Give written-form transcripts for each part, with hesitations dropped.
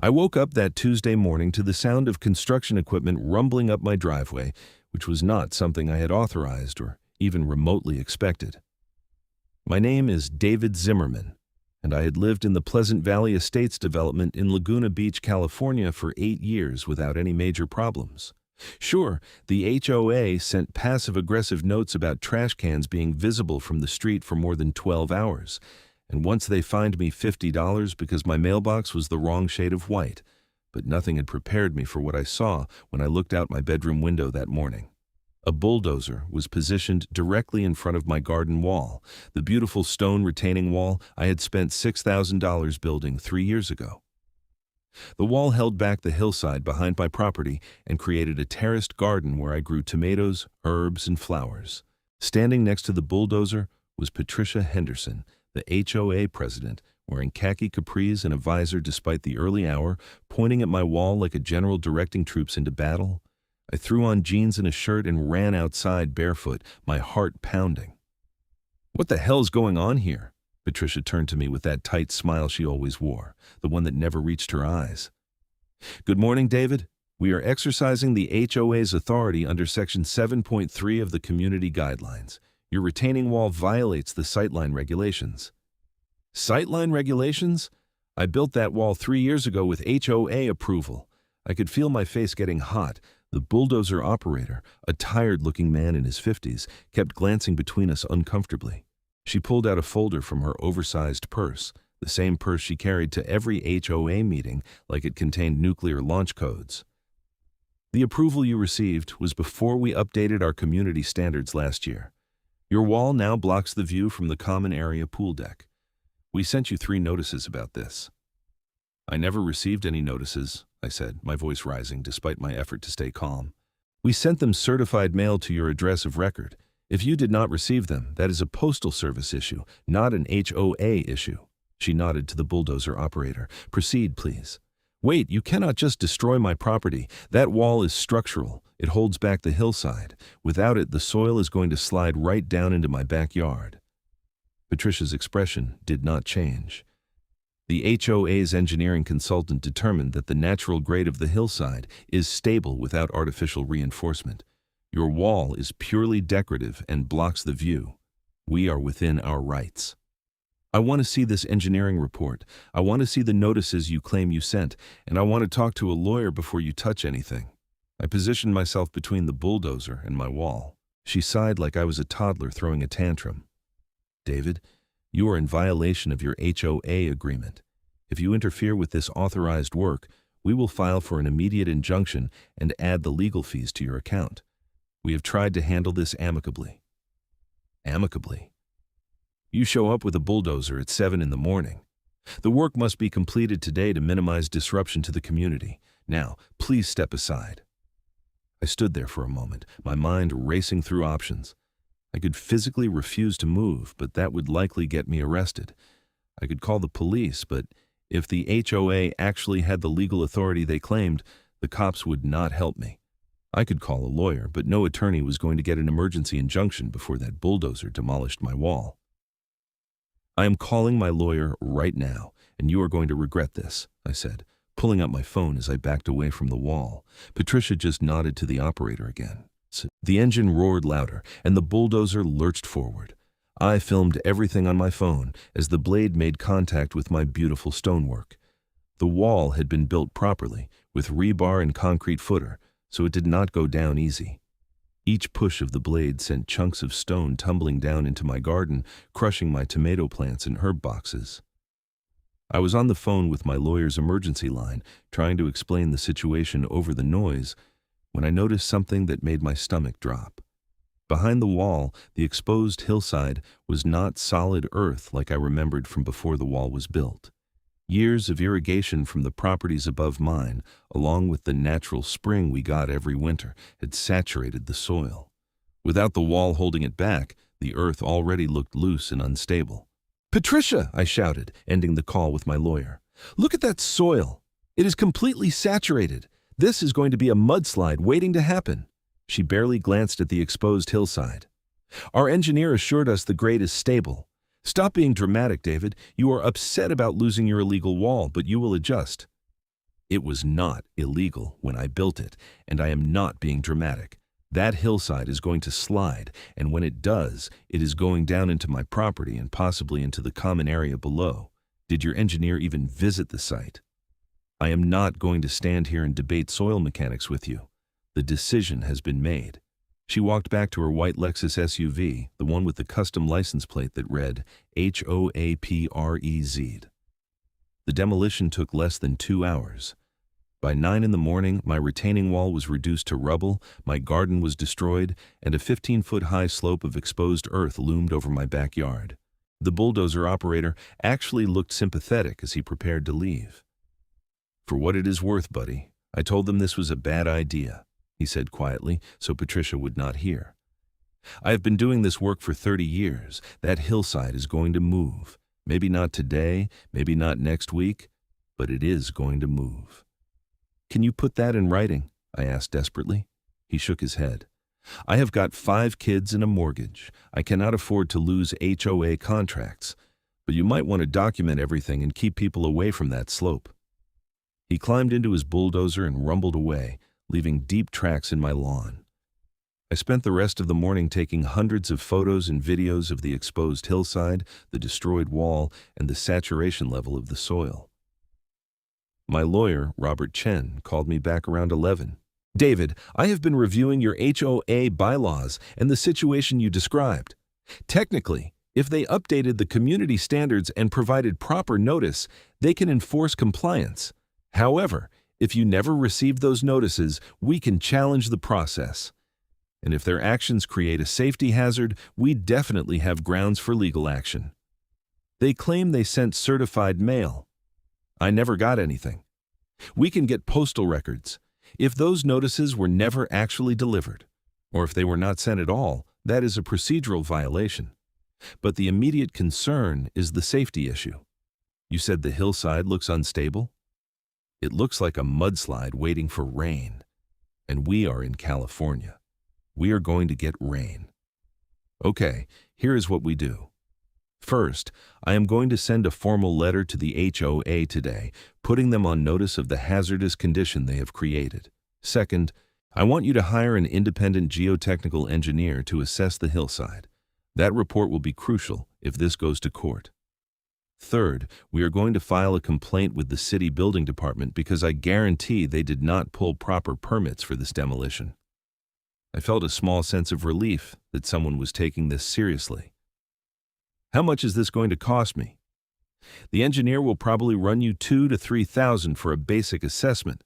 I woke up that Tuesday morning to the sound of construction equipment rumbling up my driveway, which was not something I had authorized or even remotely expected. My name is David Zimmerman, and I had lived in the Pleasant Valley Estates development in Laguna Beach, California for 8 years without any major problems. Sure, the HOA sent passive-aggressive notes about trash cans being visible from the street for more than 12 hours, and once they fined me $50 because my mailbox was the wrong shade of white, but nothing had prepared me for what I saw when I looked out my bedroom window that morning. A bulldozer was positioned directly in front of my garden wall, the beautiful stone retaining wall I had spent $6,000 building 3 years ago. The wall held back the hillside behind my property and created a terraced garden where I grew tomatoes, herbs, and flowers. Standing next to the bulldozer was Patricia Henderson, the HOA president, wearing khaki capris and a visor despite the early hour, pointing at my wall like a general directing troops into battle. I threw on jeans and a shirt and ran outside barefoot, my heart pounding. "What the hell's going on here?" Patricia turned to me with that tight smile she always wore, the one that never reached her eyes. "Good morning, David. We are exercising the HOA's authority under Section 7.3 of the Community Guidelines. Your retaining wall violates the Sightline regulations." "Sightline regulations? I built that wall 3 years ago with HOA approval." I could feel my face getting hot. The bulldozer operator, a tired-looking man in his 50s, kept glancing between us uncomfortably. She pulled out a folder from her oversized purse, the same purse she carried to every HOA meeting like it contained nuclear launch codes. "The approval you received was before we updated our community standards last year. Your wall now blocks the view from the common area pool deck. We sent you 3 notices about this." "I never received any notices," I said, my voice rising despite my effort to stay calm. "We sent them certified mail to your address of record. If you did not receive them, that is a postal service issue, not an HOA issue." She nodded to the bulldozer operator. "Proceed, please." "Wait, you cannot just destroy my property. That wall is structural. It holds back the hillside. Without it, the soil is going to slide right down into my backyard." Patricia's expression did not change. "The HOA's engineering consultant determined that the natural grade of the hillside is stable without artificial reinforcement. Your wall is purely decorative and blocks the view. We are within our rights." "I want to see this engineering report. I want to see the notices you claim you sent, and I want to talk to a lawyer before you touch anything." I positioned myself between the bulldozer and my wall. She sighed like I was a toddler throwing a tantrum. "David, you are in violation of your HOA agreement. If you interfere with this authorized work, we will file for an immediate injunction and add the legal fees to your account. We have tried to handle this amicably." "Amicably?" "You show up with a bulldozer at 7 in the morning. The work must be completed today to minimize disruption to the community. Now, please step aside." I stood there for a moment, my mind racing through options. I could physically refuse to move, but that would likely get me arrested. I could call the police, but if the HOA actually had the legal authority they claimed, the cops would not help me. I could call a lawyer, but no attorney was going to get an emergency injunction before that bulldozer demolished my wall. "I am calling my lawyer right now, and you are going to regret this," I said, pulling out my phone as I backed away from the wall. Patricia just nodded to the operator again. The engine roared louder, and the bulldozer lurched forward. I filmed everything on my phone as the blade made contact with my beautiful stonework. The wall had been built properly, with rebar and concrete footer, so it did not go down easy. Each push of the blade sent chunks of stone tumbling down into my garden, crushing my tomato plants and herb boxes. I was on the phone with my lawyer's emergency line, trying to explain the situation over the noise, when I noticed something that made my stomach drop. Behind the wall, the exposed hillside was not solid earth like I remembered from before the wall was built. Years of irrigation from the properties above mine, along with the natural spring we got every winter, had saturated the soil. Without the wall holding it back, the earth already looked loose and unstable. "Patricia!" I shouted, ending the call with my lawyer. "Look at that soil! It is completely saturated. This is going to be a mudslide waiting to happen." She barely glanced at the exposed hillside. "Our engineer assured us the grade is stable. Stop being dramatic, David. You are upset about losing your illegal wall, but you will adjust." It was not illegal when I built it, and I am not being dramatic. That hillside is going to slide, and when it does, it is going down into my property and possibly into the common area below. Did your engineer even visit the site? I am not going to stand here and debate soil mechanics with you. The decision has been made. She walked back to her white Lexus SUV, the one with the custom license plate that read HOA. The demolition took less than 2 hours. By 9 in the morning, my retaining wall was reduced to rubble, my garden was destroyed, and a 15-foot-high slope of exposed earth loomed over my backyard. The bulldozer operator actually looked sympathetic as he prepared to leave. "For what it is worth, buddy, I told them this was a bad idea," he said quietly, so Patricia would not hear. "I have been doing this work for 30 years. That hillside is going to move. Maybe not today, maybe not next week, but it is going to move." "Can you put that in writing?" I asked desperately. He shook his head. "I have got 5 kids and a mortgage. I cannot afford to lose HOA contracts, but you might want to document everything and keep people away from that slope." He climbed into his bulldozer and rumbled away, leaving deep tracks in my lawn. I spent the rest of the morning taking hundreds of photos and videos of the exposed hillside, the destroyed wall, and the saturation level of the soil. My lawyer, Robert Chen, called me back around 11. "David, I have been reviewing your HOA bylaws and the situation you described. Technically, if they updated the community standards and provided proper notice, they can enforce compliance. However, if you never received those notices, we can challenge the process. And if their actions create a safety hazard, we definitely have grounds for legal action. They claim they sent certified mail. I never got anything. We can get postal records. If those notices were never actually delivered, or if they were not sent at all, that is a procedural violation. But the immediate concern is the safety issue. You said the hillside looks unstable? It looks like a mudslide waiting for rain. And we are in California. We are going to get rain. Okay, here is what we do. First, I am going to send a formal letter to the HOA today, putting them on notice of the hazardous condition they have created. Second, I want you to hire an independent geotechnical engineer to assess the hillside. That report will be crucial if this goes to court. Third, we are going to file a complaint with the city building department because I guarantee they did not pull proper permits for this demolition. I felt a small sense of relief that someone was taking this seriously. How much is this going to cost me? The engineer will probably run you $2,000 to $3,000 for a basic assessment.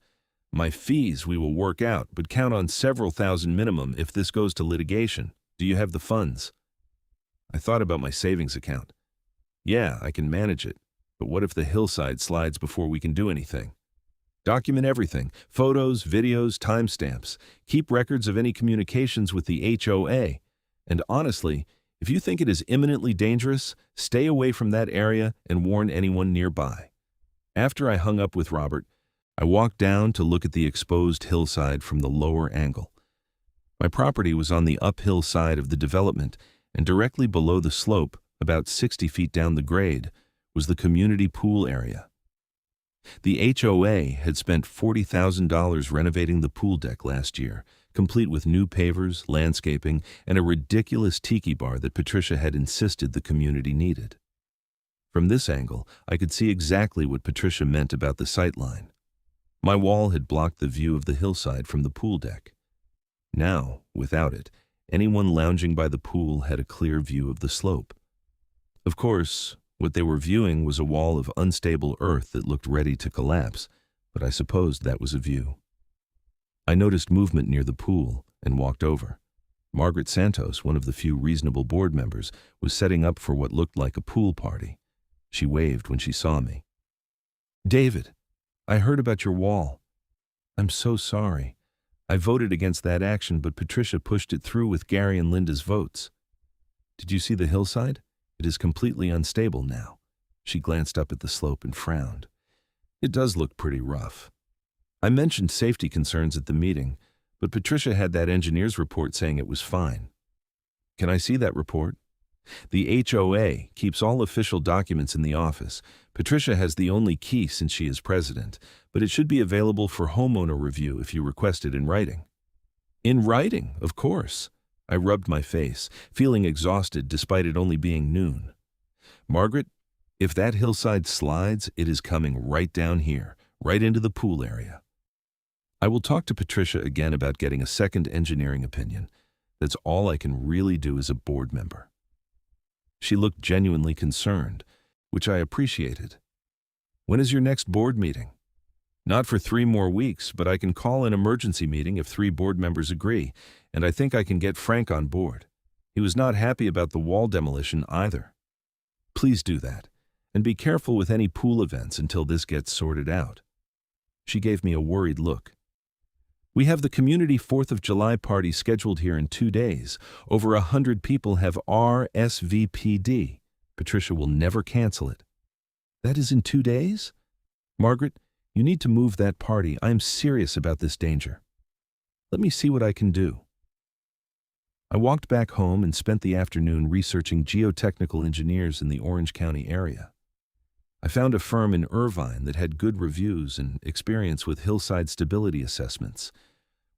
My fees we will work out, but count on several thousand minimum if this goes to litigation. Do you have the funds? I thought about my savings account. Yeah, I can manage it, but what if the hillside slides before we can do anything? Document everything, photos, videos, timestamps. Keep records of any communications with the HOA. And honestly, if you think it is imminently dangerous, stay away from that area and warn anyone nearby. After I hung up with Robert, I walked down to look at the exposed hillside from the lower angle. My property was on the uphill side of the development, and directly below the slope, about 60 feet down the grade, was the community pool area. The HOA had spent $40,000 renovating the pool deck last year, complete with new pavers, landscaping, and a ridiculous tiki bar that Patricia had insisted the community needed. From this angle, I could see exactly what Patricia meant about the sightline. My wall had blocked the view of the hillside from the pool deck. Now, without it, anyone lounging by the pool had a clear view of the slope. Of course, what they were viewing was a wall of unstable earth that looked ready to collapse, but I supposed that was a view. I noticed movement near the pool and walked over. Margaret Santos, one of the few reasonable board members, was setting up for what looked like a pool party. She waved when she saw me. "David, I heard about your wall. I'm so sorry. I voted against that action, but Patricia pushed it through with Gary and Linda's votes. Did you see the hillside? It is completely unstable now." She glanced up at the slope and frowned. "It does look pretty rough. I mentioned safety concerns at the meeting, but Patricia had that engineer's report saying it was fine. Can I see that report?" The HOA keeps all official documents in the office. Patricia has the only key since she is president, but it should be available for homeowner review if you request it in writing. In writing, of course. I rubbed my face, feeling exhausted despite it only being noon. Margaret, if that hillside slides, it is coming right down here, right into the pool area. I will talk to Patricia again about getting a second engineering opinion. That's all I can really do as a board member. She looked genuinely concerned, which I appreciated. When is your next board meeting? Not for 3 more weeks, but I can call an emergency meeting if 3 board members agree, and I think I can get Frank on board. He was not happy about the wall demolition either. Please do that, and be careful with any pool events until this gets sorted out. She gave me a worried look. We have the community 4th of July party scheduled here in 2 days. Over 100 people have RSVP'd. Patricia will never cancel it. That is in 2 days? Margaret, you need to move that party. I am serious about this danger. Let me see what I can do. I walked back home and spent the afternoon researching geotechnical engineers in the Orange County area. I found a firm in Irvine that had good reviews and experience with hillside stability assessments.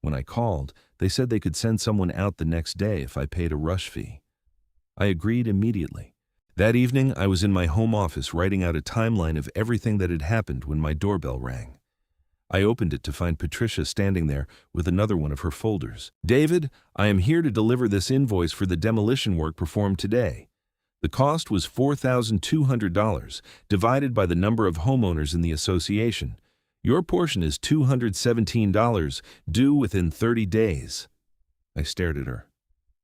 When I called, they said they could send someone out the next day if I paid a rush fee. I agreed immediately. That evening, I was in my home office writing out a timeline of everything that had happened when my doorbell rang. I opened it to find Patricia standing there with another one of her folders. David, I am here to deliver this invoice for the demolition work performed today. The cost was $4,200, divided by the number of homeowners in the association. Your portion is $217, due within 30 days. I stared at her.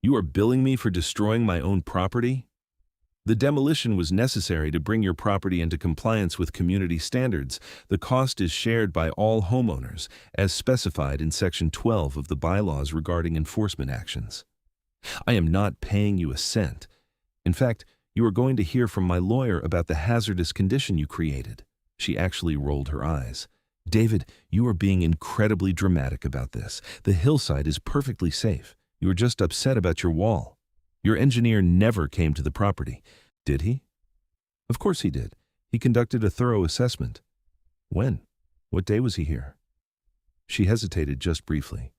You are billing me for destroying my own property? The demolition was necessary to bring your property into compliance with community standards. The cost is shared by all homeowners, as specified in Section 12 of the bylaws regarding enforcement actions. I am not paying you a cent. In fact, you are going to hear from my lawyer about the hazardous condition you created. She actually rolled her eyes. David, you are being incredibly dramatic about this. The hillside is perfectly safe. You are just upset about your wall. Your engineer never came to the property. Did he? Of course he did. He conducted a thorough assessment. When? What day was he here? She hesitated just briefly.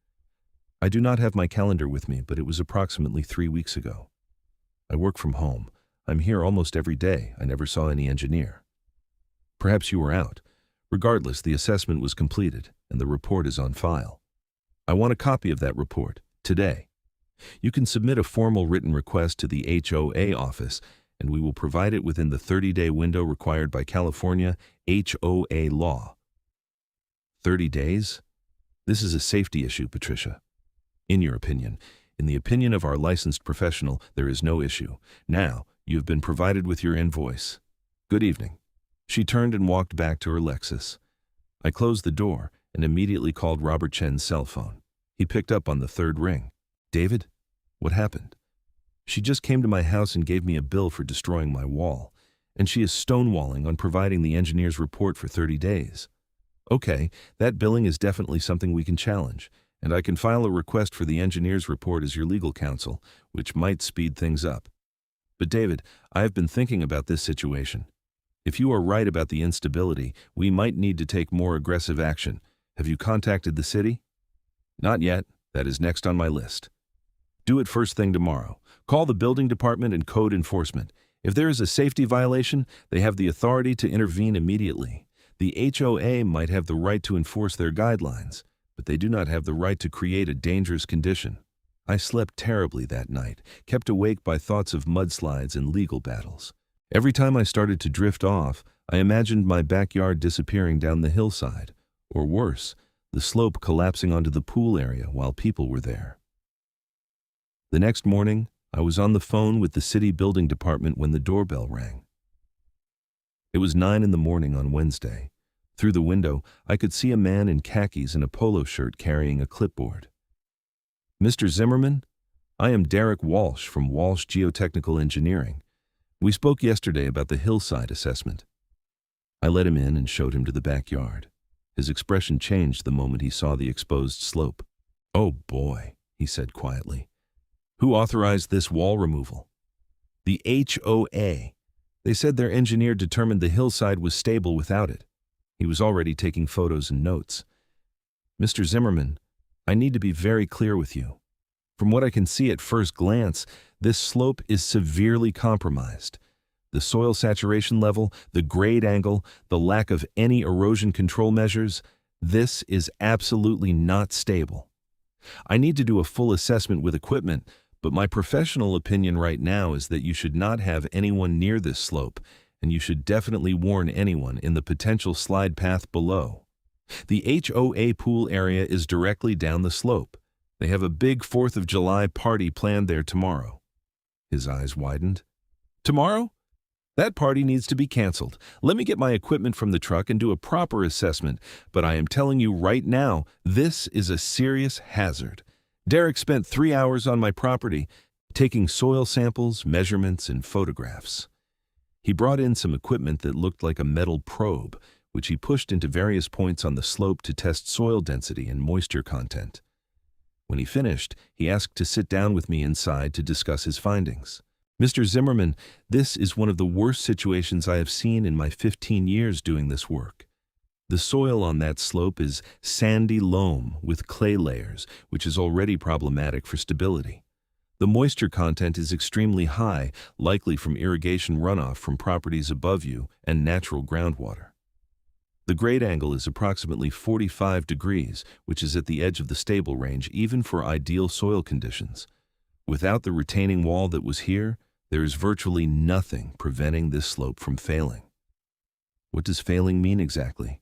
I do not have my calendar with me, but it was approximately 3 weeks ago. I work from home. I'm here almost every day. I never saw any engineer. Perhaps you were out. Regardless, the assessment was completed, and the report is on file. I want a copy of that report, today. You can submit a formal written request to the HOA office, and we will provide it within the 30-day window required by California HOA law. 30 days? This is a safety issue, Patricia. In your opinion, in the opinion of our licensed professional, there is no issue. Now, you have been provided with your invoice. Good evening. She turned and walked back to her Lexus. I closed the door and immediately called Robert Chen's cell phone. He picked up on the 3rd ring. David, what happened? She just came to my house and gave me a bill for destroying my wall, and she is stonewalling on providing the engineer's report for 30 days. Okay, that billing is definitely something we can challenge, and I can file a request for the engineer's report as your legal counsel, which might speed things up. But David, I have been thinking about this situation. If you are right about the instability, we might need to take more aggressive action. Have you contacted the city? Not yet. That is next on my list. Do it first thing tomorrow. Call the building department and code enforcement. If there is a safety violation, they have the authority to intervene immediately. The HOA might have the right to enforce their guidelines, but they do not have the right to create a dangerous condition. I slept terribly that night, kept awake by thoughts of mudslides and legal battles. Every time I started to drift off, I imagined my backyard disappearing down the hillside, or worse, the slope collapsing onto the pool area while people were there. The next morning, I was on the phone with the city building department when the doorbell rang. It was 9 in the morning on Wednesday. Through the window, I could see a man in khakis and a polo shirt carrying a clipboard. Mr. Zimmerman, I am Derek Walsh from Walsh Geotechnical Engineering. We spoke yesterday about the hillside assessment. I let him in and showed him to the backyard. His expression changed the moment he saw the exposed slope. Oh boy, he said quietly. Who authorized this wall removal? The HOA. They said their engineer determined the hillside was stable without it. He was already taking photos and notes. Mr. Zimmerman, I need to be very clear with you. From what I can see at first glance, this slope is severely compromised. The soil saturation level, the grade angle, the lack of any erosion control measures, this is absolutely not stable. I need to do a full assessment with equipment, but my professional opinion right now is that you should not have anyone near this slope, and you should definitely warn anyone in the potential slide path below. The HOA pool area is directly down the slope. They have a big 4th of July party planned there tomorrow. His eyes widened. Tomorrow? That party needs to be canceled. Let me get my equipment from the truck and do a proper assessment, but I am telling you right now, this is a serious hazard. Derek spent 3 hours on my property, taking soil samples, measurements, and photographs. He brought in some equipment that looked like a metal probe, which he pushed into various points on the slope to test soil density and moisture content. When he finished, he asked to sit down with me inside to discuss his findings. Mr. Zimmerman, this is one of the worst situations I have seen in my 15 years doing this work. The soil on that slope is sandy loam with clay layers, which is already problematic for stability. The moisture content is extremely high, likely from irrigation runoff from properties above you and natural groundwater. The grade angle is approximately 45 degrees, which is at the edge of the stable range even for ideal soil conditions. Without the retaining wall that was here, there is virtually nothing preventing this slope from failing. What does failing mean exactly?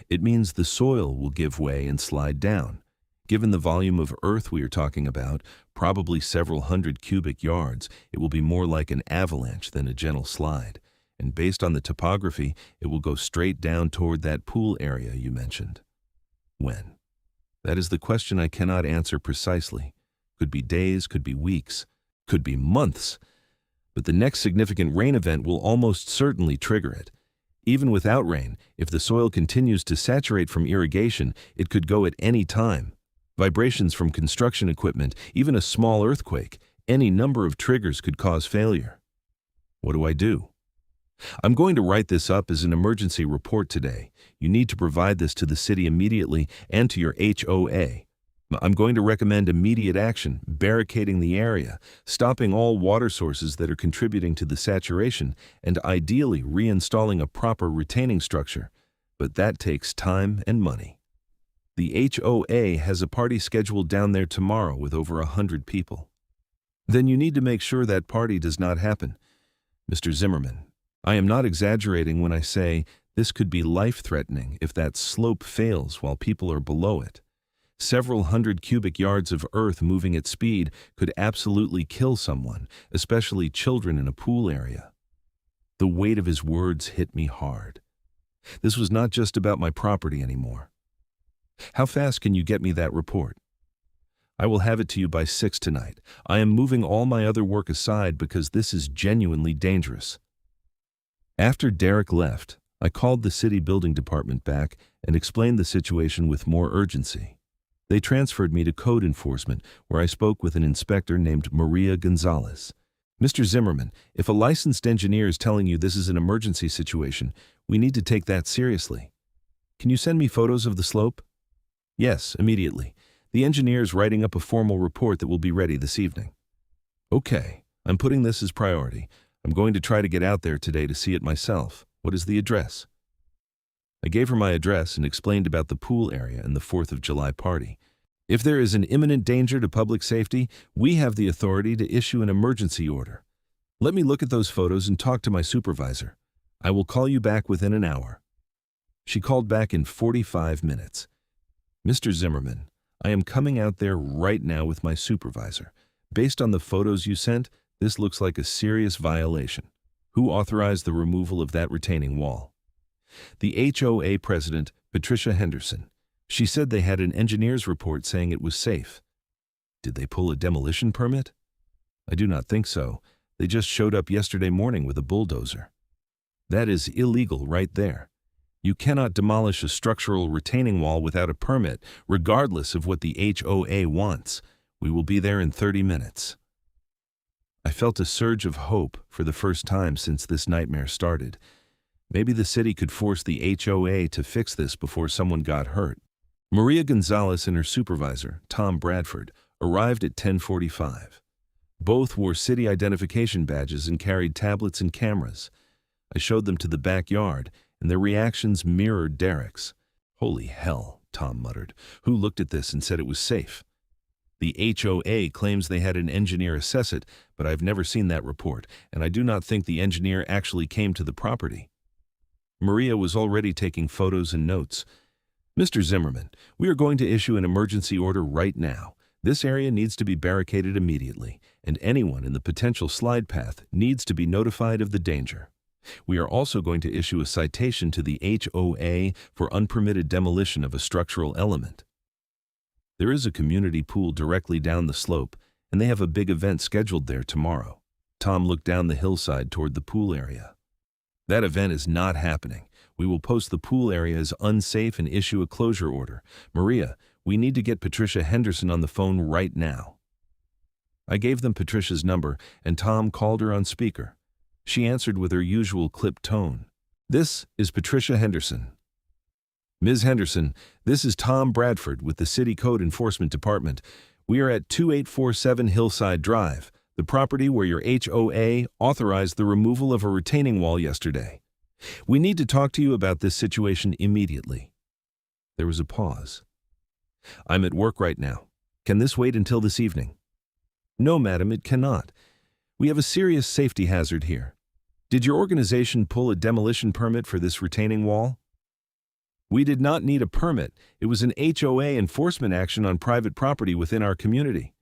It means the soil will give way and slide down. Given the volume of earth we are talking about, probably several hundred cubic yards, it will be more like an avalanche than a gentle slide. And based on the topography, it will go straight down toward that pool area you mentioned. When? That is the question I cannot answer precisely. Could be days, could be weeks, could be months. But the next significant rain event will almost certainly trigger it. Even without rain, if the soil continues to saturate from irrigation, it could go at any time. Vibrations from construction equipment, even a small earthquake, any number of triggers could cause failure. What do I do? I'm going to write this up as an emergency report today. You need to provide this to the city immediately and to your HOA. I'm going to recommend immediate action, barricading the area, stopping all water sources that are contributing to the saturation, and ideally reinstalling a proper retaining structure. But that takes time and money. The HOA has a party scheduled down there tomorrow with over 100 people. Then you need to make sure that party does not happen. Mr. Zimmerman, I am not exaggerating when I say this could be life-threatening if that slope fails while people are below it. Several hundred cubic yards of earth moving at speed could absolutely kill someone, especially children in a pool area. The weight of his words hit me hard. This was not just about my property anymore. How fast can you get me that report? I will have it to you by 6 tonight. I am moving all my other work aside because this is genuinely dangerous. After Derek left, I called the city building department back and explained the situation with more urgency. They transferred me to code enforcement, where I spoke with an inspector named Maria Gonzalez. Mr. Zimmerman, if a licensed engineer is telling you this is an emergency situation, we need to take that seriously. Can you send me photos of the slope? Yes, immediately. The engineer is writing up a formal report that will be ready this evening. Okay, I'm putting this as priority. I'm going to try to get out there today to see it myself. What is the address? I gave her my address and explained about the pool area and the 4th of July party. If there is an imminent danger to public safety, we have the authority to issue an emergency order. Let me look at those photos and talk to my supervisor. I will call you back within an hour. She called back in 45 minutes. Mr. Zimmerman, I am coming out there right now with my supervisor. Based on the photos you sent, this looks like a serious violation. Who authorized the removal of that retaining wall? The HOA president, Patricia Henderson. She said they had an engineer's report saying it was safe. Did they pull a demolition permit? I do not think so. They just showed up yesterday morning with a bulldozer. That is illegal right there. You cannot demolish a structural retaining wall without a permit, regardless of what the HOA wants. We will be there in 30 minutes. I felt a surge of hope for the first time since this nightmare started. Maybe the city could force the HOA to fix this before someone got hurt. Maria Gonzalez and her supervisor, Tom Bradford, arrived at 10:45. Both wore city identification badges and carried tablets and cameras. I showed them to the backyard, and their reactions mirrored Derek's. "Holy hell," Tom muttered, who looked at this and said it was safe. "The HOA claims they had an engineer assess it, but I've never seen that report, and I do not think the engineer actually came to the property." Maria was already taking photos and notes. "Mr. Zimmerman, we are going to issue an emergency order right now. This area needs to be barricaded immediately, and anyone in the potential slide path needs to be notified of the danger. We are also going to issue a citation to the HOA for unpermitted demolition of a structural element. There is a community pool directly down the slope, and they have a big event scheduled there tomorrow." Tom looked down the hillside toward the pool area. "That event is not happening. We will post the pool area as unsafe and issue a closure order. Maria, we need to get Patricia Henderson on the phone right now." I gave them Patricia's number, and Tom called her on speaker. She answered with her usual clipped tone. "This is Patricia Henderson." "Ms. Henderson, this is Tom Bradford with the City Code Enforcement Department. We are at 2847 Hillside Drive, the property where your HOA authorized the removal of a retaining wall yesterday. We need to talk to you about this situation immediately." There was a pause. "I'm at work right now. Can this wait until this evening?" "No, madam, it cannot. We have a serious safety hazard here. Did your organization pull a demolition permit for this retaining wall?" "We did not need a permit. It was an HOA enforcement action on private property within our community."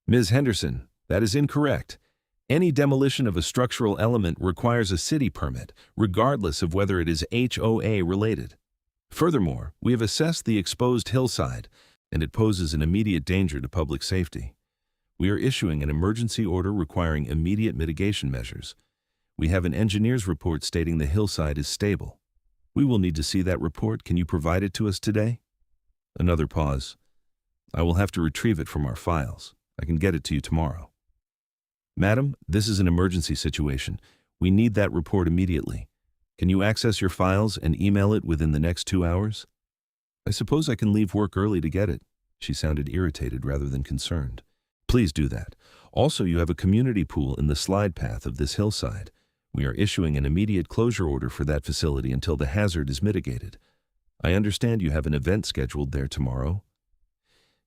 "Ms. Henderson, that is incorrect. Any demolition of a structural element requires a city permit, regardless of whether it is HOA related. Furthermore, we have assessed the exposed hillside, and it poses an immediate danger to public safety. We are issuing an emergency order requiring immediate mitigation measures. We have an engineer's report stating the hillside is stable. We will need to see that report. Can you provide it to us today?" Another pause. "I will have to retrieve it from our files. I can get it to you tomorrow." "Madam, this is an emergency situation. We need that report immediately. Can you access your files and email it within the next 2 hours?" "I suppose I can leave work early to get it." She sounded irritated rather than concerned. "Please do that. Also, you have a community pool in the slide path of this hillside. We are issuing an immediate closure order for that facility until the hazard is mitigated. I understand you have an event scheduled there tomorrow."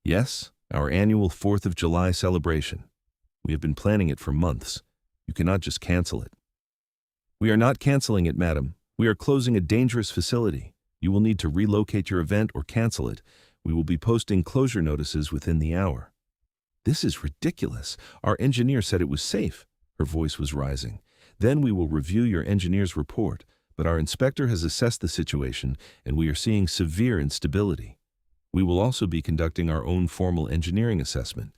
"Yes, our annual 4th of July celebration. We have been planning it for months. You cannot just cancel it." "We are not canceling it, madam. We are closing a dangerous facility. You will need to relocate your event or cancel it. We will be posting closure notices within the hour." "This is ridiculous. Our engineer said it was safe." Her voice was rising. "Then we will review your engineer's report, but our inspector has assessed the situation and we are seeing severe instability. We will also be conducting our own formal engineering assessment.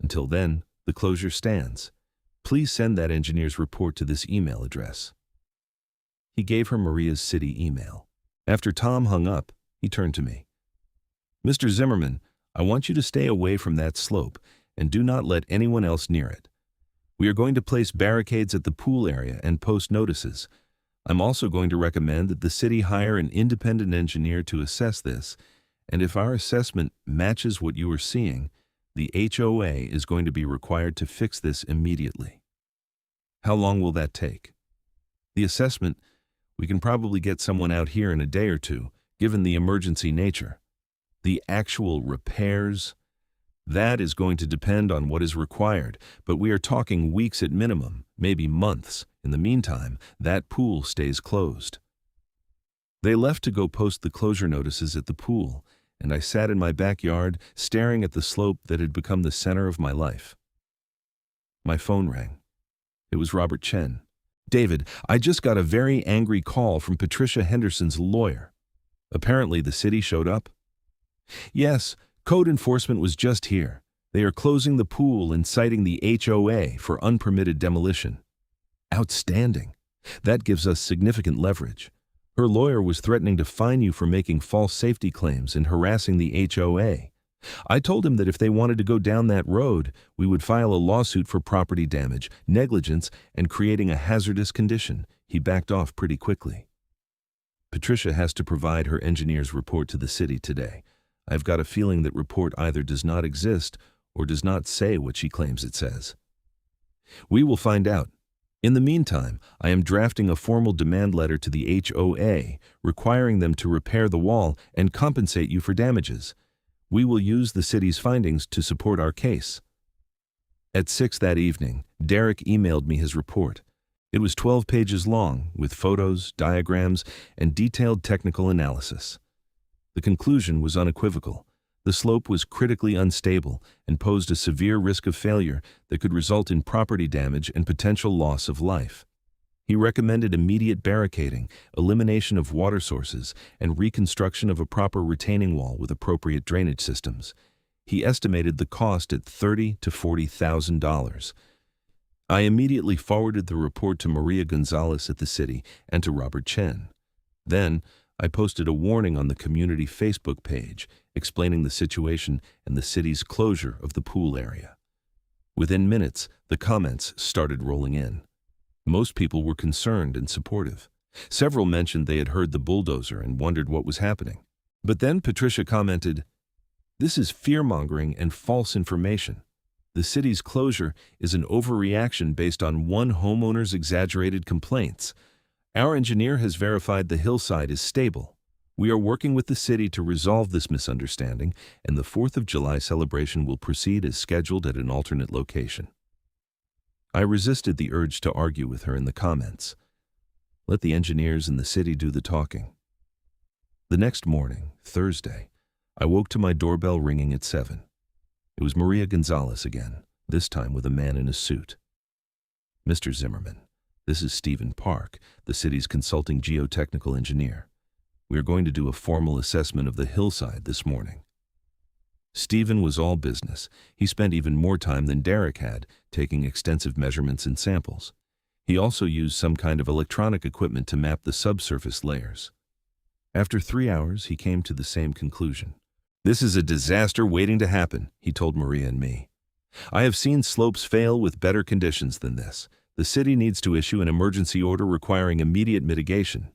Until then, the closure stands. Please send that engineer's report to this email address." He gave her Maria's city email. After Tom hung up, he turned to me. "Mr. Zimmerman, I want you to stay away from that slope and do not let anyone else near it. We are going to place barricades at the pool area and post notices. I'm also going to recommend that the city hire an independent engineer to assess this, and if our assessment matches what you are seeing, the HOA is going to be required to fix this immediately." "How long will that take?" "The assessment, we can probably get someone out here in a day or two, given the emergency nature. The actual repairs, that is going to depend on what is required, but we are talking weeks at minimum, maybe months. In the meantime, that pool stays closed." They left to go post the closure notices at the pool, and I sat in my backyard, staring at the slope that had become the center of my life. My phone rang. It was Robert Chen. "David, I just got a very angry call from Patricia Henderson's lawyer. Apparently the city showed up." "Yes, code enforcement was just here. They are closing the pool and citing the HOA for unpermitted demolition." "Outstanding. That gives us significant leverage. Her lawyer was threatening to fine you for making false safety claims and harassing the HOA. I told him that if they wanted to go down that road, we would file a lawsuit for property damage, negligence, and creating a hazardous condition. He backed off pretty quickly. Patricia has to provide her engineer's report to the city today. I've got a feeling that report either does not exist or does not say what she claims it says. We will find out. In the meantime, I am drafting a formal demand letter to the HOA requiring them to repair the wall and compensate you for damages. We will use the city's findings to support our case. At 6 that evening, Derek emailed me his report. It was 12 pages long, with photos, diagrams, and detailed technical analysis. The conclusion was unequivocal. The slope was critically unstable and posed a severe risk of failure that could result in property damage and potential loss of life. He recommended immediate barricading, elimination of water sources, and reconstruction of a proper retaining wall with appropriate drainage systems. He estimated the cost at $30,000 to $40,000. I immediately forwarded the report to Maria Gonzalez at the city and to Robert Chen. Then, I posted a warning on the community Facebook page explaining the situation and the city's closure of the pool area. Within minutes, the comments started rolling in. Most people were concerned and supportive. Several mentioned they had heard the bulldozer and wondered what was happening. But then Patricia commented, "This is fear-mongering and false information. The city's closure is an overreaction based on one homeowner's exaggerated complaints. Our engineer has verified the hillside is stable. We are working with the city to resolve this misunderstanding, and the 4th of July celebration will proceed as scheduled at an alternate location." I resisted the urge to argue with her in the comments. Let the engineers in the city do the talking. The next morning, Thursday, I woke to my doorbell ringing at 7. It was Maria Gonzalez again, this time with a man in a suit. "Mr. Zimmerman, this is Stephen Park, the city's consulting geotechnical engineer. We are going to do a formal assessment of the hillside this morning." Stephen was all business. He spent even more time than Derek had, taking extensive measurements and samples. He also used some kind of electronic equipment to map the subsurface layers. After 3 hours, he came to the same conclusion. "This is a disaster waiting to happen," he told Maria and me. "I have seen slopes fail with better conditions than this. The city needs to issue an emergency order requiring immediate mitigation."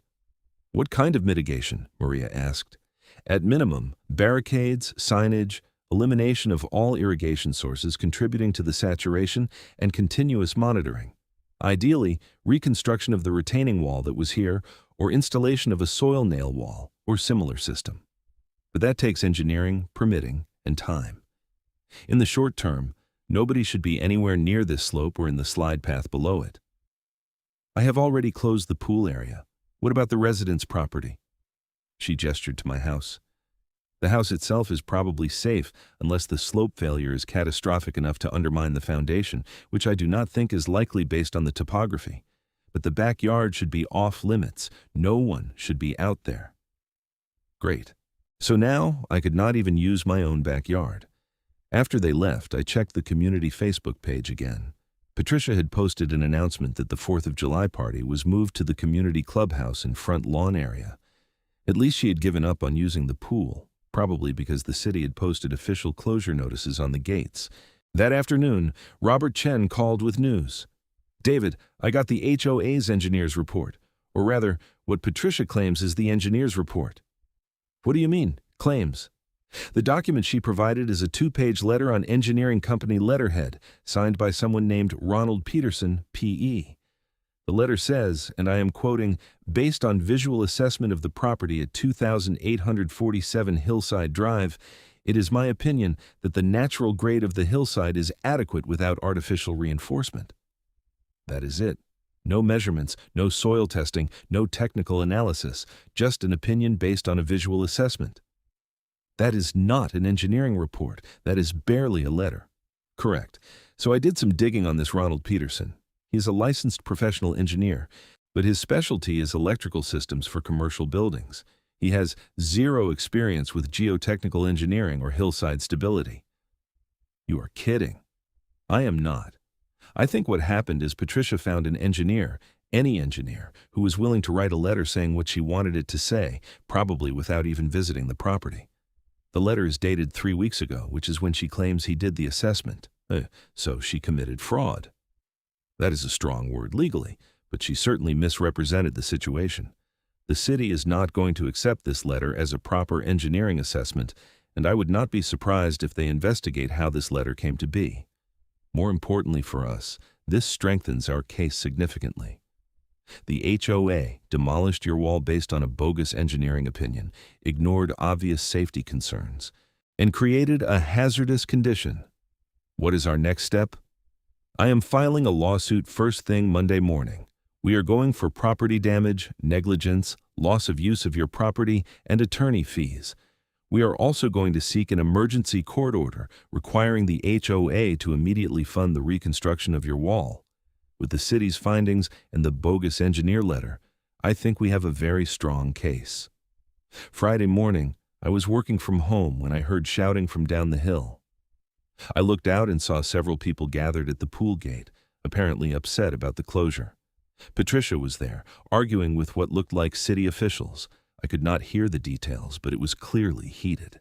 "What kind of mitigation?" Maria asked. "At minimum, barricades, signage, elimination of all irrigation sources contributing to the saturation, and continuous monitoring. Ideally, reconstruction of the retaining wall that was here, or installation of a soil nail wall or similar system. But that takes engineering, permitting, and time. In the short term, nobody should be anywhere near this slope or in the slide path below it." "I have already closed the pool area. What about the residents' property?" She gestured to my house. "The house itself is probably safe unless the slope failure is catastrophic enough to undermine the foundation, which I do not think is likely based on the topography. But the backyard should be off limits. No one should be out there." Great. So now I could not even use my own backyard. After they left, I checked the community Facebook page again. Patricia had posted an announcement that the 4th of July party was moved to the community clubhouse and front lawn area. At least she had given up on using the pool, probably because the city had posted official closure notices on the gates. That afternoon, Robert Chen called with news. "David, I got the HOA's engineer's report, or rather, what Patricia claims is the engineer's report." "What do you mean, claims?" "The document she provided is a 2-page letter on engineering company letterhead, signed by someone named Ronald Peterson, P.E. The letter says, and I am quoting, "Based on visual assessment of the property at 2847 Hillside Drive, it is my opinion that the natural grade of the hillside is adequate without artificial reinforcement." That is it. No measurements, no soil testing, no technical analysis, just an opinion based on a visual assessment. That is not an engineering report. That is barely a letter. Correct. So I did some digging on this Ronald Peterson. He is a licensed professional engineer, but his specialty is electrical systems for commercial buildings. He has zero experience with geotechnical engineering or hillside stability. You are kidding. I am not. I think what happened is Patricia found an engineer, any engineer, who was willing to write a letter saying what she wanted it to say, probably without even visiting the property. The letter is dated 3 weeks ago, which is when she claims he did the assessment. So she committed fraud. That is a strong word legally, but she certainly misrepresented the situation. The city is not going to accept this letter as a proper engineering assessment, and I would not be surprised if they investigate how this letter came to be. More importantly for us, this strengthens our case significantly. The HOA demolished your wall based on a bogus engineering opinion, ignored obvious safety concerns, and created a hazardous condition. What is our next step? I am filing a lawsuit first thing Monday morning. We are going for property damage, negligence, loss of use of your property, and attorney fees. We are also going to seek an emergency court order requiring the HOA to immediately fund the reconstruction of your wall. With the city's findings and the bogus engineer letter, I think we have a very strong case. Friday morning, I was working from home when I heard shouting from down the hill. I looked out and saw several people gathered at the pool gate, apparently upset about the closure. Patricia was there, arguing with what looked like city officials. I could not hear the details, but it was clearly heated.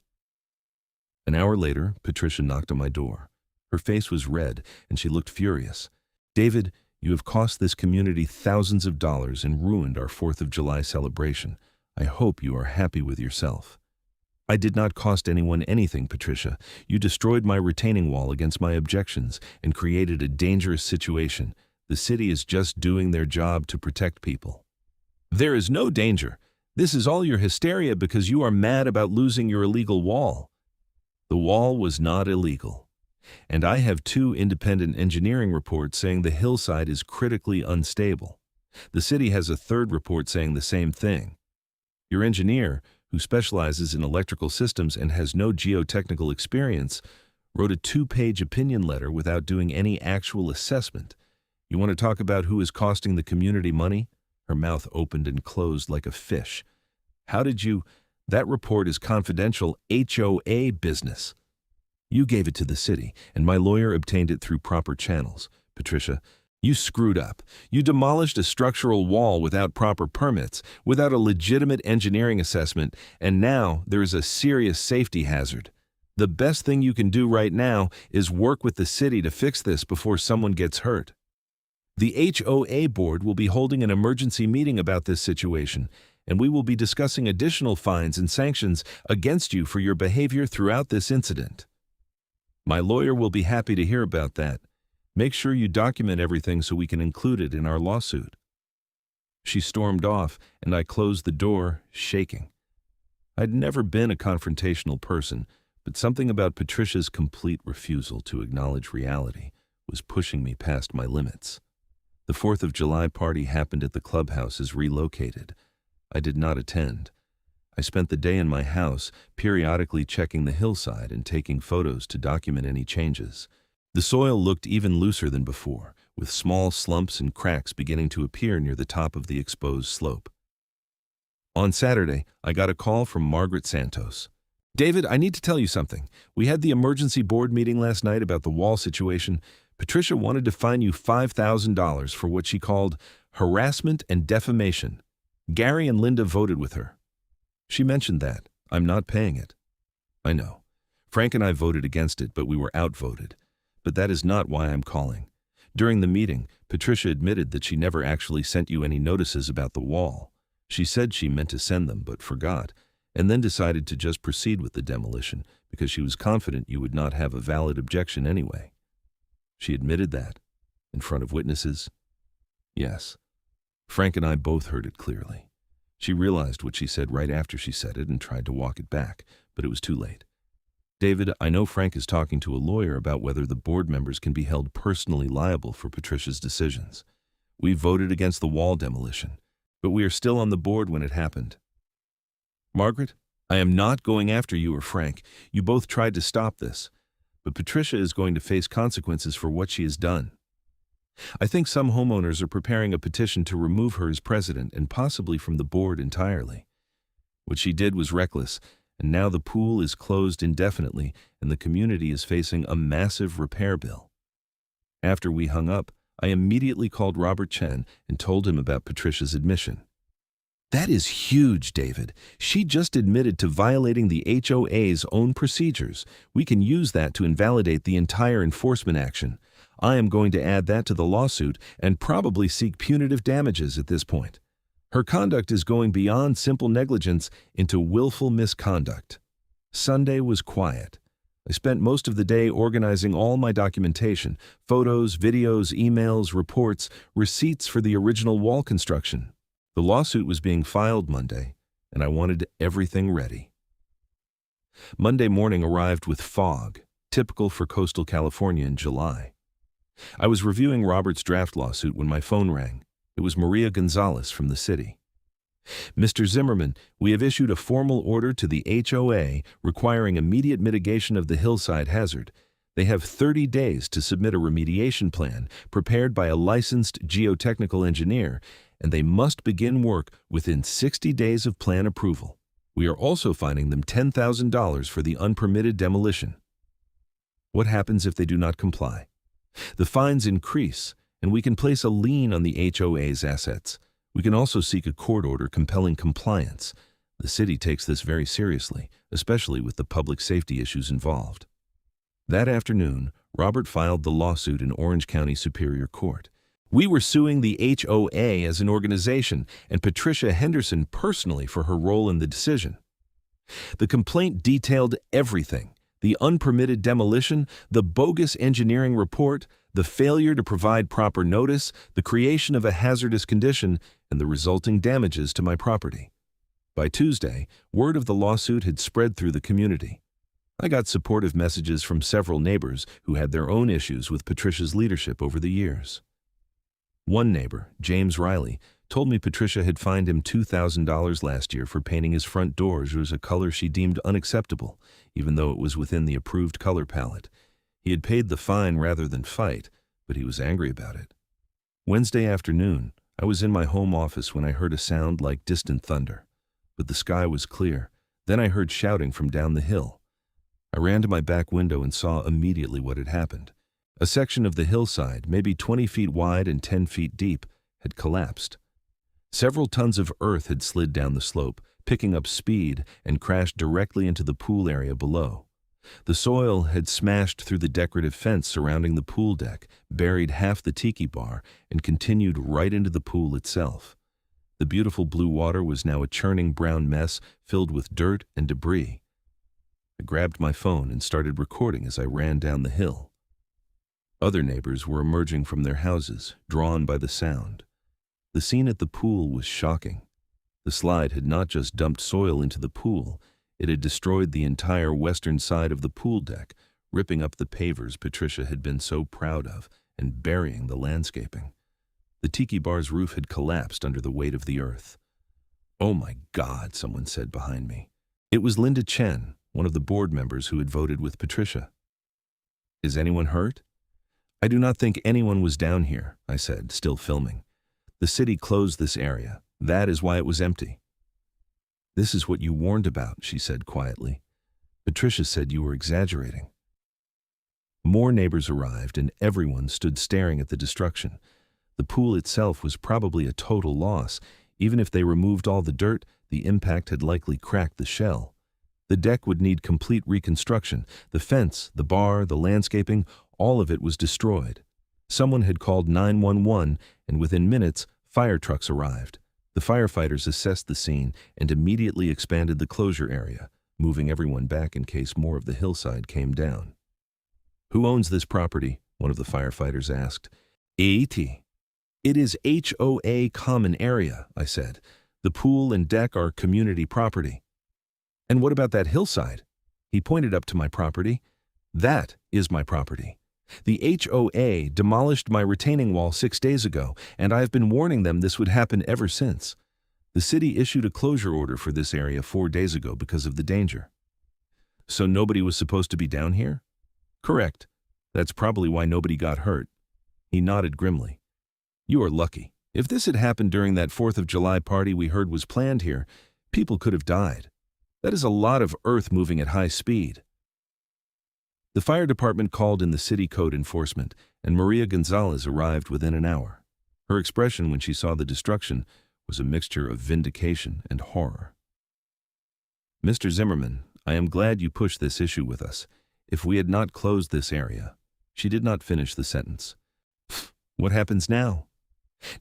An hour later, Patricia knocked on my door. Her face was red, and she looked furious. "David, you have cost this community thousands of dollars and ruined our 4th of July celebration. I hope you are happy with yourself." "I did not cost anyone anything, Patricia. You destroyed my retaining wall against my objections and created a dangerous situation. The city is just doing their job to protect people." "There is no danger. This is all your hysteria because you are mad about losing your illegal wall." "The wall was not illegal. And I have 2 independent engineering reports saying the hillside is critically unstable. The city has a 3rd report saying the same thing. Your engineer, who specializes in electrical systems and has no geotechnical experience, wrote a 2-page opinion letter without doing any actual assessment. You want to talk about who is costing the community money?" Her mouth opened and closed like a fish. "How did you? That report is confidential HOA business. You gave it to the city, and my lawyer obtained it through proper channels. Patricia, you screwed up. You demolished a structural wall without proper permits, without a legitimate engineering assessment, and now there is a serious safety hazard. The best thing you can do right now is work with the city to fix this before someone gets hurt. The HOA board will be holding an emergency meeting about this situation, and we will be discussing additional fines and sanctions against you for your behavior throughout this incident. My lawyer will be happy to hear about that. Make sure you document everything so we can include it in our lawsuit." She stormed off, and I closed the door, shaking. I'd never been a confrontational person, but something about Patricia's complete refusal to acknowledge reality was pushing me past my limits. The 4th of July party happened at the clubhouse as relocated. I did not attend. I spent the day in my house, periodically checking the hillside and taking photos to document any changes. The soil looked even looser than before, with small slumps and cracks beginning to appear near the top of the exposed slope. On Saturday, I got a call from Margaret Santos. "David, I need to tell you something. We had the emergency board meeting last night about the wall situation. Patricia wanted to fine you $5,000 for what she called harassment and defamation. Gary and Linda voted with her." She mentioned that. I'm not paying it. I know. Frank and I voted against it, but we were outvoted. But that is not why I'm calling. During the meeting, Patricia admitted that she never actually sent you any notices about the wall. She said she meant to send them, but forgot, and then decided to just proceed with the demolition because she was confident you would not have a valid objection anyway. She admitted that, in front of witnesses? Yes. Frank and I both heard it clearly. She realized what she said right after she said it and tried to walk it back, but it was too late. "David, I know Frank is talking to a lawyer about whether the board members can be held personally liable for Patricia's decisions. We voted against the wall demolition, but we are still on the board when it happened. Margaret, I am not going after you or Frank. You both tried to stop this, but Patricia is going to face consequences for what she has done. I think some homeowners are preparing a petition to remove her as president and possibly from the board entirely. What she did was reckless, and now the pool is closed indefinitely and the community is facing a massive repair bill." After we hung up, I immediately called Robert Chen and told him about Patricia's admission. That is huge, David. She just admitted to violating the HOA's own procedures. We can use that to invalidate the entire enforcement action. I am going to add that to the lawsuit and probably seek punitive damages at this point. Her conduct is going beyond simple negligence into willful misconduct. Sunday was quiet. I spent most of the day organizing all my documentation, photos, videos, emails, reports, receipts for the original wall construction. The lawsuit was being filed Monday, and I wanted everything ready. Monday morning arrived with fog, typical for coastal California in July. I was reviewing Robert's draft lawsuit when my phone rang. It was Maria Gonzalez from the city. Mr. Zimmerman, we have issued a formal order to the HOA requiring immediate mitigation of the Hillside hazard. They have 30 days to submit a remediation plan prepared by a licensed geotechnical engineer, and they must begin work within 60 days of plan approval. We are also fining them $10,000 for the unpermitted demolition. What happens if they do not comply? The fines increase, and we can place a lien on the HOA's assets. We can also seek a court order compelling compliance. The city takes this very seriously, especially with the public safety issues involved. That afternoon, Robert filed the lawsuit in Orange County Superior Court. We were suing the HOA as an organization and Patricia Henderson personally for her role in the decision. The complaint detailed everything: the unpermitted demolition, the bogus engineering report, the failure to provide proper notice, the creation of a hazardous condition, and the resulting damages to my property. By Tuesday, word of the lawsuit had spread through the community. I got supportive messages from several neighbors who had their own issues with Patricia's leadership over the years. One neighbor, James Riley, told me Patricia had fined him $2,000 last year for painting his front doors as a color she deemed unacceptable, even though it was within the approved color palette. He had paid the fine rather than fight, but he was angry about it. Wednesday afternoon, I was in my home office when I heard a sound like distant thunder, but the sky was clear. Then I heard shouting from down the hill. I ran to my back window and saw immediately what had happened. A section of the hillside, maybe 20 feet wide and 10 feet deep, had collapsed. Several tons of earth had slid down the slope, picking up speed, and crashed directly into the pool area below. The soil had smashed through the decorative fence surrounding the pool deck, buried half the tiki bar, and continued right into the pool itself. The beautiful blue water was now a churning brown mess filled with dirt and debris. I grabbed my phone and started recording as I ran down the hill. Other neighbors were emerging from their houses, drawn by the sound. The scene at the pool was shocking. The slide had not just dumped soil into the pool, it had destroyed the entire western side of the pool deck, ripping up the pavers Patricia had been so proud of and burying the landscaping. The tiki bar's roof had collapsed under the weight of the earth. "Oh my God," someone said behind me. It was Linda Chen, one of the board members who had voted with Patricia. "Is anyone hurt?" "I do not think anyone was down here," I said, still filming. "The city closed this area. That is why it was empty." "This is what you warned about," she said quietly. "Patricia said you were exaggerating." More neighbors arrived, and everyone stood staring at the destruction. The pool itself was probably a total loss. Even if they removed all the dirt, the impact had likely cracked the shell. The deck would need complete reconstruction. The fence, the bar, the landscaping, all of it was destroyed. Someone had called 911, and within minutes, fire trucks arrived. The firefighters assessed the scene and immediately expanded the closure area, moving everyone back in case more of the hillside came down. "Who owns this property?" one of the firefighters asked. "AET. "It is HOA common area," I said. "The pool and deck are community property." "And what about that hillside?" He pointed up to my property. "That is my property. The HOA demolished my retaining wall 6 days ago, and I have been warning them this would happen ever since. The city issued a closure order for this area 4 days ago because of the danger." "So nobody was supposed to be down here?" "Correct. That's probably why nobody got hurt." He nodded grimly. "You are lucky. If this had happened during that 4th of July party we heard was planned here, people could have died. That is a lot of earth moving at high speed." The fire department called in the city code enforcement, and Maria Gonzalez arrived within an hour. Her expression when she saw the destruction was a mixture of vindication and horror. "Mr. Zimmerman, I am glad you pushed this issue with us. If we had not closed this area..." She did not finish the sentence. "What happens now?"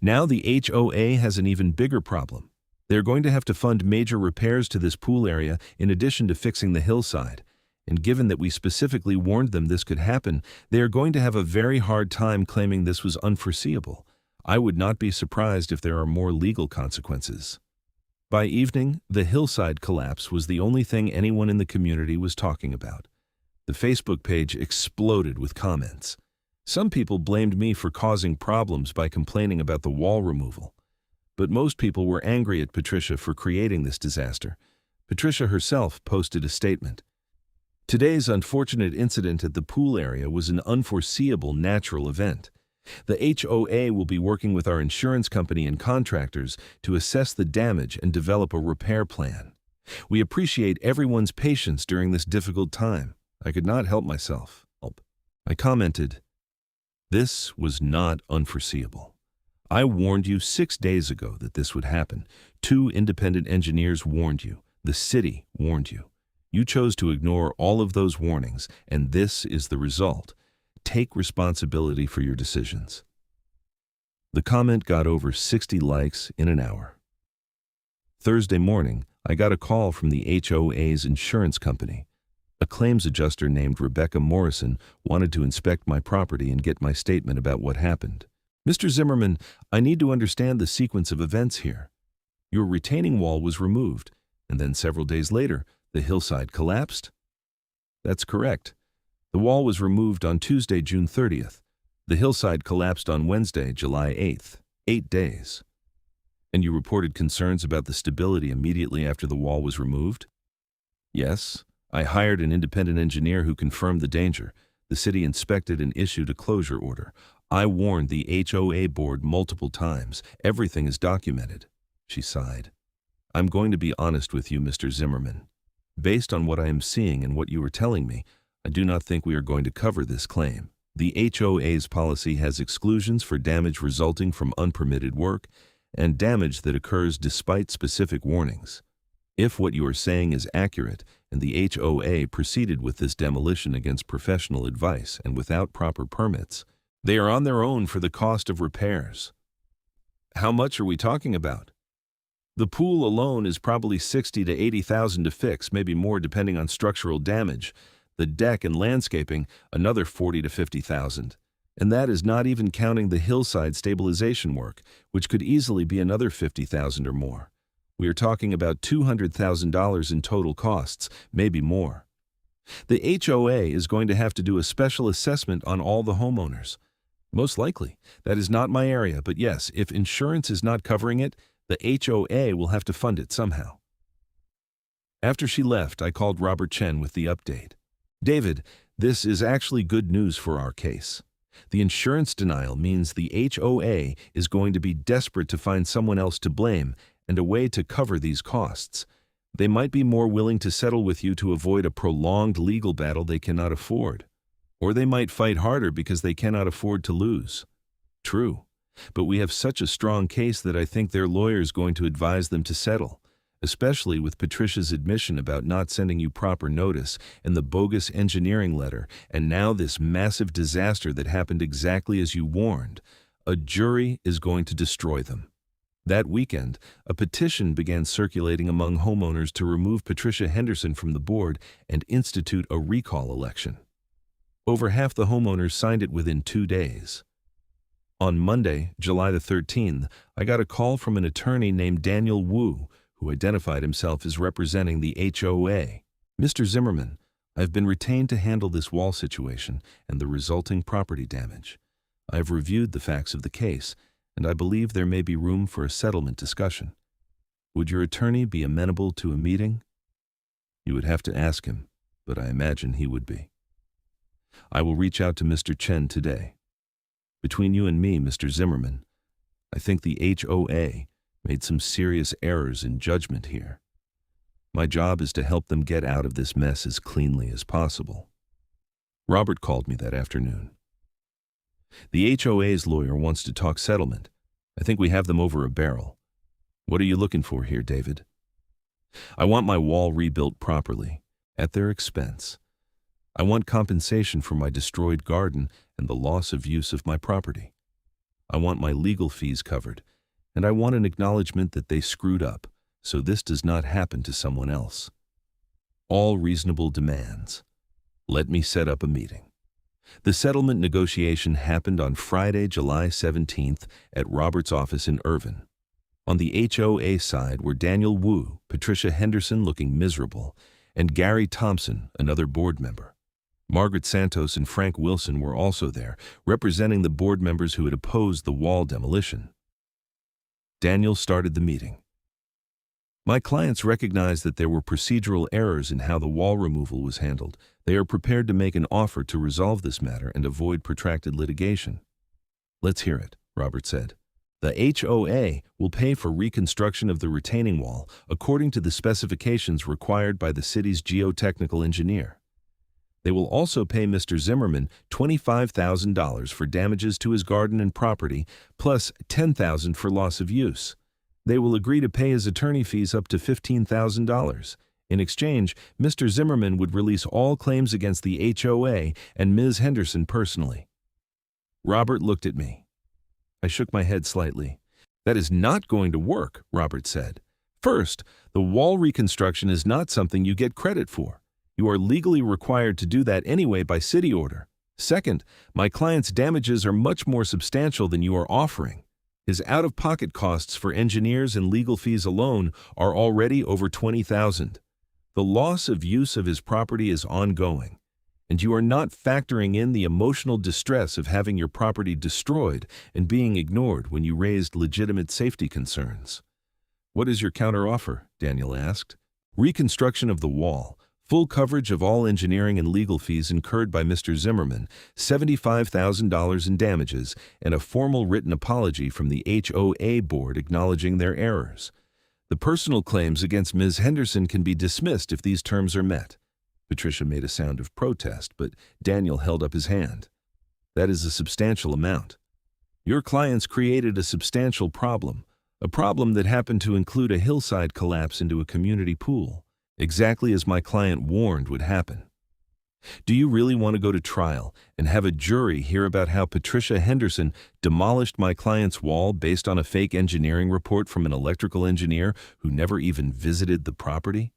"Now the HOA has an even bigger problem. They're going to have to fund major repairs to this pool area in addition to fixing the hillside. And given that we specifically warned them this could happen, they are going to have a very hard time claiming this was unforeseeable. I would not be surprised if there are more legal consequences." By evening, the hillside collapse was the only thing anyone in the community was talking about. The Facebook page exploded with comments. Some people blamed me for causing problems by complaining about the wall removal. But most people were angry at Patricia for creating this disaster. Patricia herself posted a statement. "Today's unfortunate incident at the pool area was an unforeseeable natural event. The HOA will be working with our insurance company and contractors to assess the damage and develop a repair plan. We appreciate everyone's patience during this difficult time. I could not help myself." I commented, "This was not unforeseeable. I warned you 6 days ago that this would happen. 2 independent engineers warned you. The city warned you. You chose to ignore all of those warnings, and this is the result. Take responsibility for your decisions." The comment got over 60 likes in an hour. Thursday morning, I got a call from the HOA's insurance company. A claims adjuster named Rebecca Morrison wanted to inspect my property and get my statement about what happened. "Mr. Zimmerman, I need to understand the sequence of events here. Your retaining wall was removed, and then several days later, the hillside collapsed?" "That's correct. The wall was removed on Tuesday, June 30th. The hillside collapsed on Wednesday, July 8th. 8 days. "And you reported concerns about the stability immediately after the wall was removed?" "Yes. I hired an independent engineer who confirmed the danger. The city inspected and issued a closure order. I warned the HOA board multiple times. Everything is documented." She sighed. "I'm going to be honest with you, Mr. Zimmerman. Based on what I am seeing and what you are telling me, I do not think we are going to cover this claim. The HOA's policy has exclusions for damage resulting from unpermitted work and damage that occurs despite specific warnings. If what you are saying is accurate and the HOA proceeded with this demolition against professional advice and without proper permits, they are on their own for the cost of repairs." "How much are we talking about?" "The pool alone is probably $60,000 to $80,000 to fix, maybe more depending on structural damage. The deck and landscaping, another $40,000 to $50,000. And that is not even counting the hillside stabilization work, which could easily be another $50,000 or more. We are talking about $200,000 in total costs, maybe more. The HOA is going to have to do a special assessment on all the homeowners. Most likely. That is not my area, but yes, if insurance is not covering it, the HOA will have to fund it somehow." After she left, I called Robert Chen with the update. "David, this is actually good news for our case. The insurance denial means the HOA is going to be desperate to find someone else to blame and a way to cover these costs. They might be more willing to settle with you to avoid a prolonged legal battle they cannot afford. Or they might fight harder because they cannot afford to lose." "True. But we have such a strong case that I think their lawyer is going to advise them to settle, especially with Patricia's admission about not sending you proper notice and the bogus engineering letter, and now this massive disaster that happened exactly as you warned. A jury is going to destroy them." That weekend, a petition began circulating among homeowners to remove Patricia Henderson from the board and institute a recall election. Over half the homeowners signed it within 2 days. On Monday, July the 13th, I got a call from an attorney named Daniel Wu, who identified himself as representing the HOA. "Mr. Zimmerman, I've been retained to handle this wall situation and the resulting property damage. I have reviewed the facts of the case, and I believe there may be room for a settlement discussion. Would your attorney be amenable to a meeting?" "You would have to ask him, but I imagine he would be." "I will reach out to Mr. Chen today. Between you and me, Mr. Zimmerman, I think the HOA made some serious errors in judgment here. My job is to help them get out of this mess as cleanly as possible." Robert called me that afternoon. "The HOA's lawyer wants to talk settlement. I think we have them over a barrel. What are you looking for here, David? I want my wall rebuilt properly, at their expense. I want compensation for my destroyed garden and the loss of use of my property. I want my legal fees covered, and I want an acknowledgement that they screwed up, so this does not happen to someone else. All reasonable demands. Let me set up a meeting. The settlement negotiation happened on Friday, July 17th at Robert's office in Irvine. On the HOA side were Daniel Wu, Patricia Henderson looking miserable, and Gary Thompson, another board member. Margaret Santos and Frank Wilson were also there, representing the board members who had opposed the wall demolition. Daniel started the meeting. My clients recognize that there were procedural errors in how the wall removal was handled. They are prepared to make an offer to resolve this matter and avoid protracted litigation. Let's hear it, Robert said. The HOA will pay for reconstruction of the retaining wall according to the specifications required by the city's geotechnical engineer. They will also pay Mr. Zimmerman $25,000 for damages to his garden and property, plus $10,000 for loss of use. They will agree to pay his attorney fees up to $15,000. In exchange, Mr. Zimmerman would release all claims against the HOA and Ms. Henderson personally. Robert looked at me. I shook my head slightly. That is not going to work, Robert said. First, the wall reconstruction is not something you get credit for. You are legally required to do that anyway by city order. Second, my client's damages are much more substantial than you are offering. His out-of-pocket costs for engineers and legal fees alone are already over $20,000. The loss of use of his property is ongoing, and you are not factoring in the emotional distress of having your property destroyed and being ignored when you raised legitimate safety concerns. What is your counteroffer? Daniel asked. Reconstruction of the wall, full coverage of all engineering and legal fees incurred by Mr. Zimmerman, $75,000 in damages, and a formal written apology from the HOA board acknowledging their errors. The personal claims against Ms. Henderson can be dismissed if these terms are met. Patricia made a sound of protest, but Daniel held up his hand. That is a substantial amount. Your clients created a substantial problem, a problem that happened to include a hillside collapse into a community pool, exactly as my client warned would happen. Do you really want to go to trial and have a jury hear about how Patricia Henderson demolished my client's wall based on a fake engineering report from an electrical engineer who never even visited the property?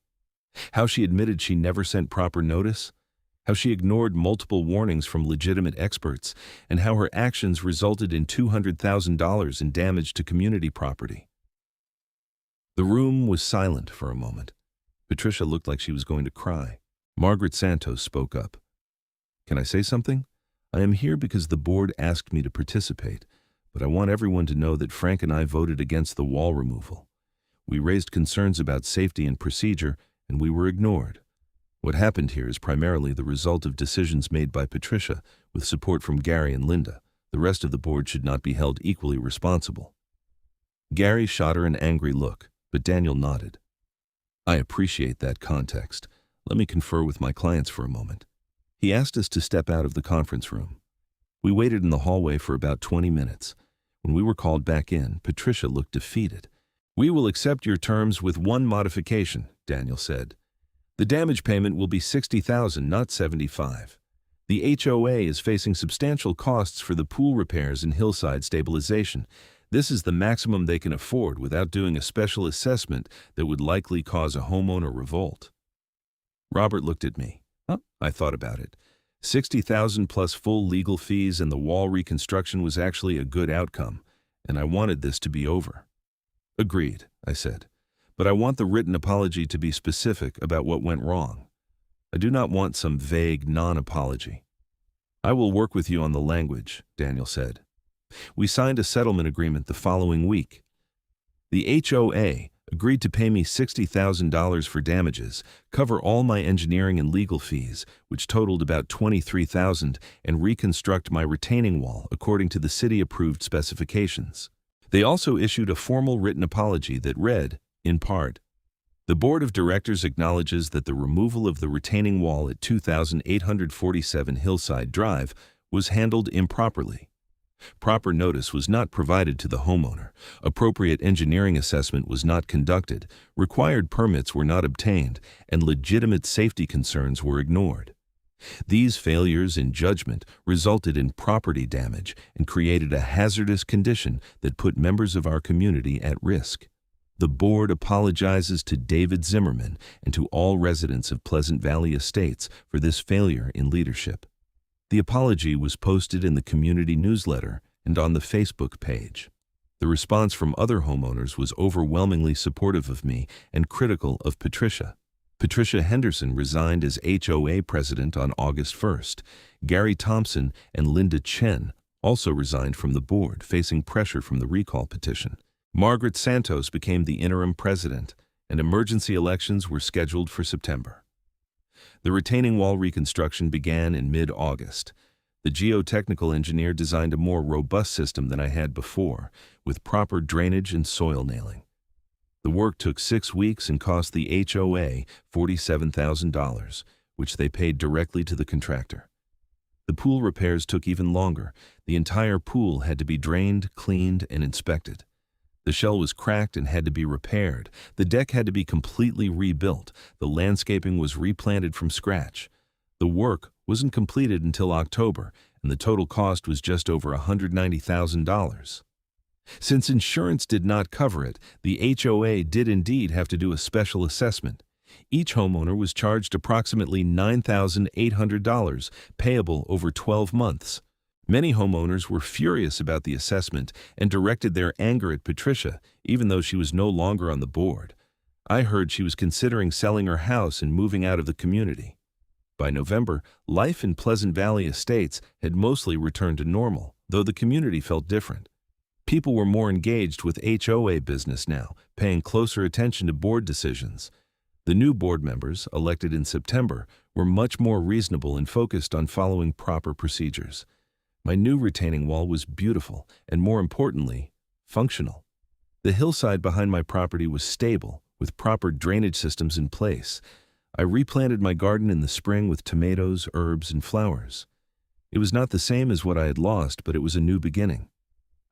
How she admitted she never sent proper notice? How she ignored multiple warnings from legitimate experts, and how her actions resulted in $200,000 in damage to community property? The room was silent for a moment. Patricia looked like she was going to cry. Margaret Santos spoke up. Can I say something? I am here because the board asked me to participate, but I want everyone to know that Frank and I voted against the wall removal. We raised concerns about safety and procedure, and we were ignored. What happened here is primarily the result of decisions made by Patricia, with support from Gary and Linda. The rest of the board should not be held equally responsible. Gary shot her an angry look, but Daniel nodded. I appreciate that context. Let me confer with my clients for a moment. He asked us to step out of the conference room. We waited in the hallway for about 20 minutes. When we were called back in, Patricia looked defeated. We will accept your terms with one modification, Daniel said. The damage payment will be $60,000, not $75,000. The HOA is facing substantial costs for the pool repairs and hillside stabilization. This is the maximum they can afford without doing a special assessment that would likely cause a homeowner revolt. Robert looked at me. I thought about it. $60,000 plus full legal fees and the wall reconstruction was actually a good outcome, and I wanted this to be over. Agreed, I said, but I want the written apology to be specific about what went wrong. I do not want some vague non-apology. I will work with you on the language, Daniel said. We signed a settlement agreement the following week. The HOA agreed to pay me $60,000 for damages, cover all my engineering and legal fees, which totaled about $23,000, and reconstruct my retaining wall according to the city-approved specifications. They also issued a formal written apology that read, in part, the Board of Directors acknowledges that the removal of the retaining wall at 2847 Hillside Drive was handled improperly. Proper notice was not provided to the homeowner, appropriate engineering assessment was not conducted, required permits were not obtained, and legitimate safety concerns were ignored. These failures in judgment resulted in property damage and created a hazardous condition that put members of our community at risk. The board apologizes to David Zimmerman and to all residents of Pleasant Valley Estates for this failure in leadership. The apology was posted in the community newsletter and on the Facebook page. The response from other homeowners was overwhelmingly supportive of me and critical of Patricia. Patricia Henderson resigned as HOA president on August 1st. Gary Thompson and Linda Chen also resigned from the board, facing pressure from the recall petition. Margaret Santos became the interim president, and emergency elections were scheduled for September. The retaining wall reconstruction began in mid-August. The geotechnical engineer designed a more robust system than I had before, with proper drainage and soil nailing. The work took 6 weeks and cost the HOA $47,000, which they paid directly to the contractor. The pool repairs took even longer. The entire pool had to be drained, cleaned, and inspected. The shell was cracked and had to be repaired. The deck had to be completely rebuilt. The landscaping was replanted from scratch. The work wasn't completed until October, and the total cost was just over $190,000. Since insurance did not cover it, the HOA did indeed have to do a special assessment. Each homeowner was charged approximately $9,800, payable over 12 months. Many homeowners were furious about the assessment and directed their anger at Patricia, even though she was no longer on the board. I heard she was considering selling her house and moving out of the community. By November, life in Pleasant Valley Estates had mostly returned to normal, though the community felt different. People were more engaged with HOA business now, paying closer attention to board decisions. The new board members, elected in September, were much more reasonable and focused on following proper procedures. My new retaining wall was beautiful and, more importantly, functional. The hillside behind my property was stable, with proper drainage systems in place. I replanted my garden in the spring with tomatoes, herbs, and flowers. It was not the same as what I had lost, but it was a new beginning.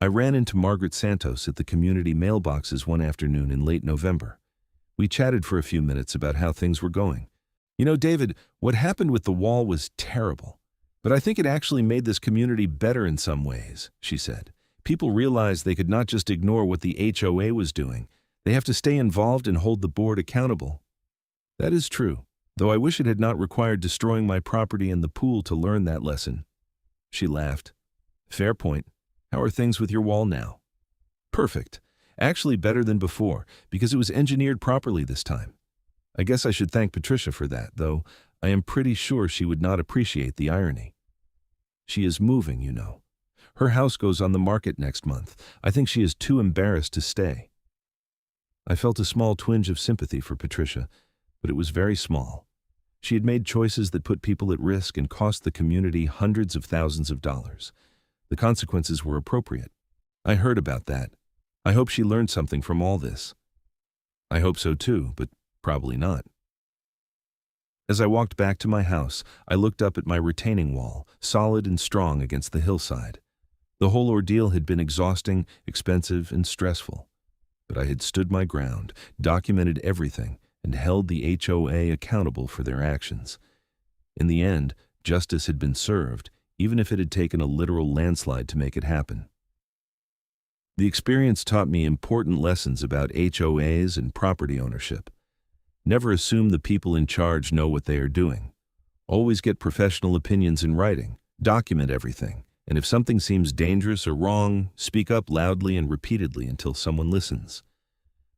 I ran into Margaret Santos at the community mailboxes one afternoon in late November. We chatted for a few minutes about how things were going. "You know, David, what happened with the wall was terrible. But I think it actually made this community better in some ways," she said. "People realized they could not just ignore what the HOA was doing. They have to stay involved and hold the board accountable." "That is true, though I wish it had not required destroying my property and the pool to learn that lesson." She laughed. "Fair point. How are things with your wall now?" "Perfect. Actually better than before, because it was engineered properly this time. I guess I should thank Patricia for that, though I am pretty sure she would not appreciate the irony. She is moving, you know. Her house goes on the market next month. I think she is too embarrassed to stay." I felt a small twinge of sympathy for Patricia, but it was very small. She had made choices that put people at risk and cost the community hundreds of thousands of dollars. The consequences were appropriate. I heard about that. I hope she learned something from all this. I hope so too, but probably not. As I walked back to my house, I looked up at my retaining wall, solid and strong against the hillside. The whole ordeal had been exhausting, expensive, and stressful. But I had stood my ground, documented everything, and held the HOA accountable for their actions. In the end, justice had been served, even if it had taken a literal landslide to make it happen. The experience taught me important lessons about HOAs and property ownership. Never assume the people in charge know what they are doing. Always get professional opinions in writing. Document everything. And if something seems dangerous or wrong, speak up loudly and repeatedly until someone listens.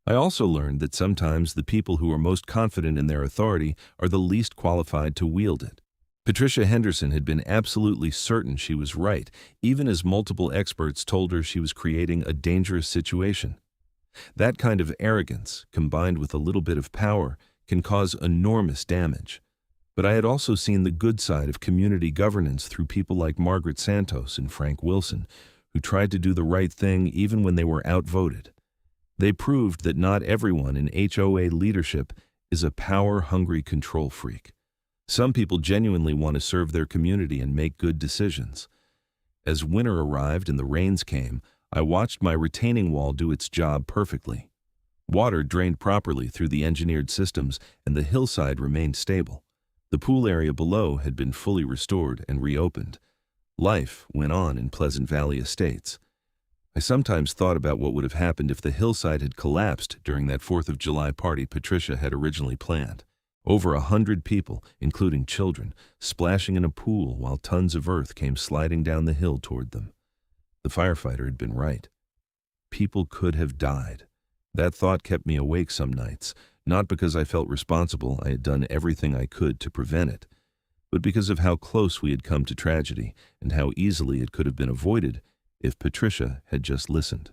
I also learned that sometimes the people who are most confident in their authority are the least qualified to wield it. Patricia Henderson had been absolutely certain she was right, even as multiple experts told her she was creating a dangerous situation. That kind of arrogance, combined with a little bit of power, can cause enormous damage. But I had also seen the good side of community governance through people like Margaret Santos and Frank Wilson, who tried to do the right thing even when they were outvoted. They proved that not everyone in HOA leadership is a power-hungry control freak. Some people genuinely want to serve their community and make good decisions. As winter arrived and the rains came, I watched my retaining wall do its job perfectly. Water drained properly through the engineered systems, and the hillside remained stable. The pool area below had been fully restored and reopened. Life went on in Pleasant Valley Estates. I sometimes thought about what would have happened if the hillside had collapsed during that 4th of July party Patricia had originally planned. Over 100 people, including children, splashing in a pool while tons of earth came sliding down the hill toward them. The firefighter had been right. People could have died. That thought kept me awake some nights, not because I felt responsible, I had done everything I could to prevent it, but because of how close we had come to tragedy and how easily it could have been avoided if Patricia had just listened.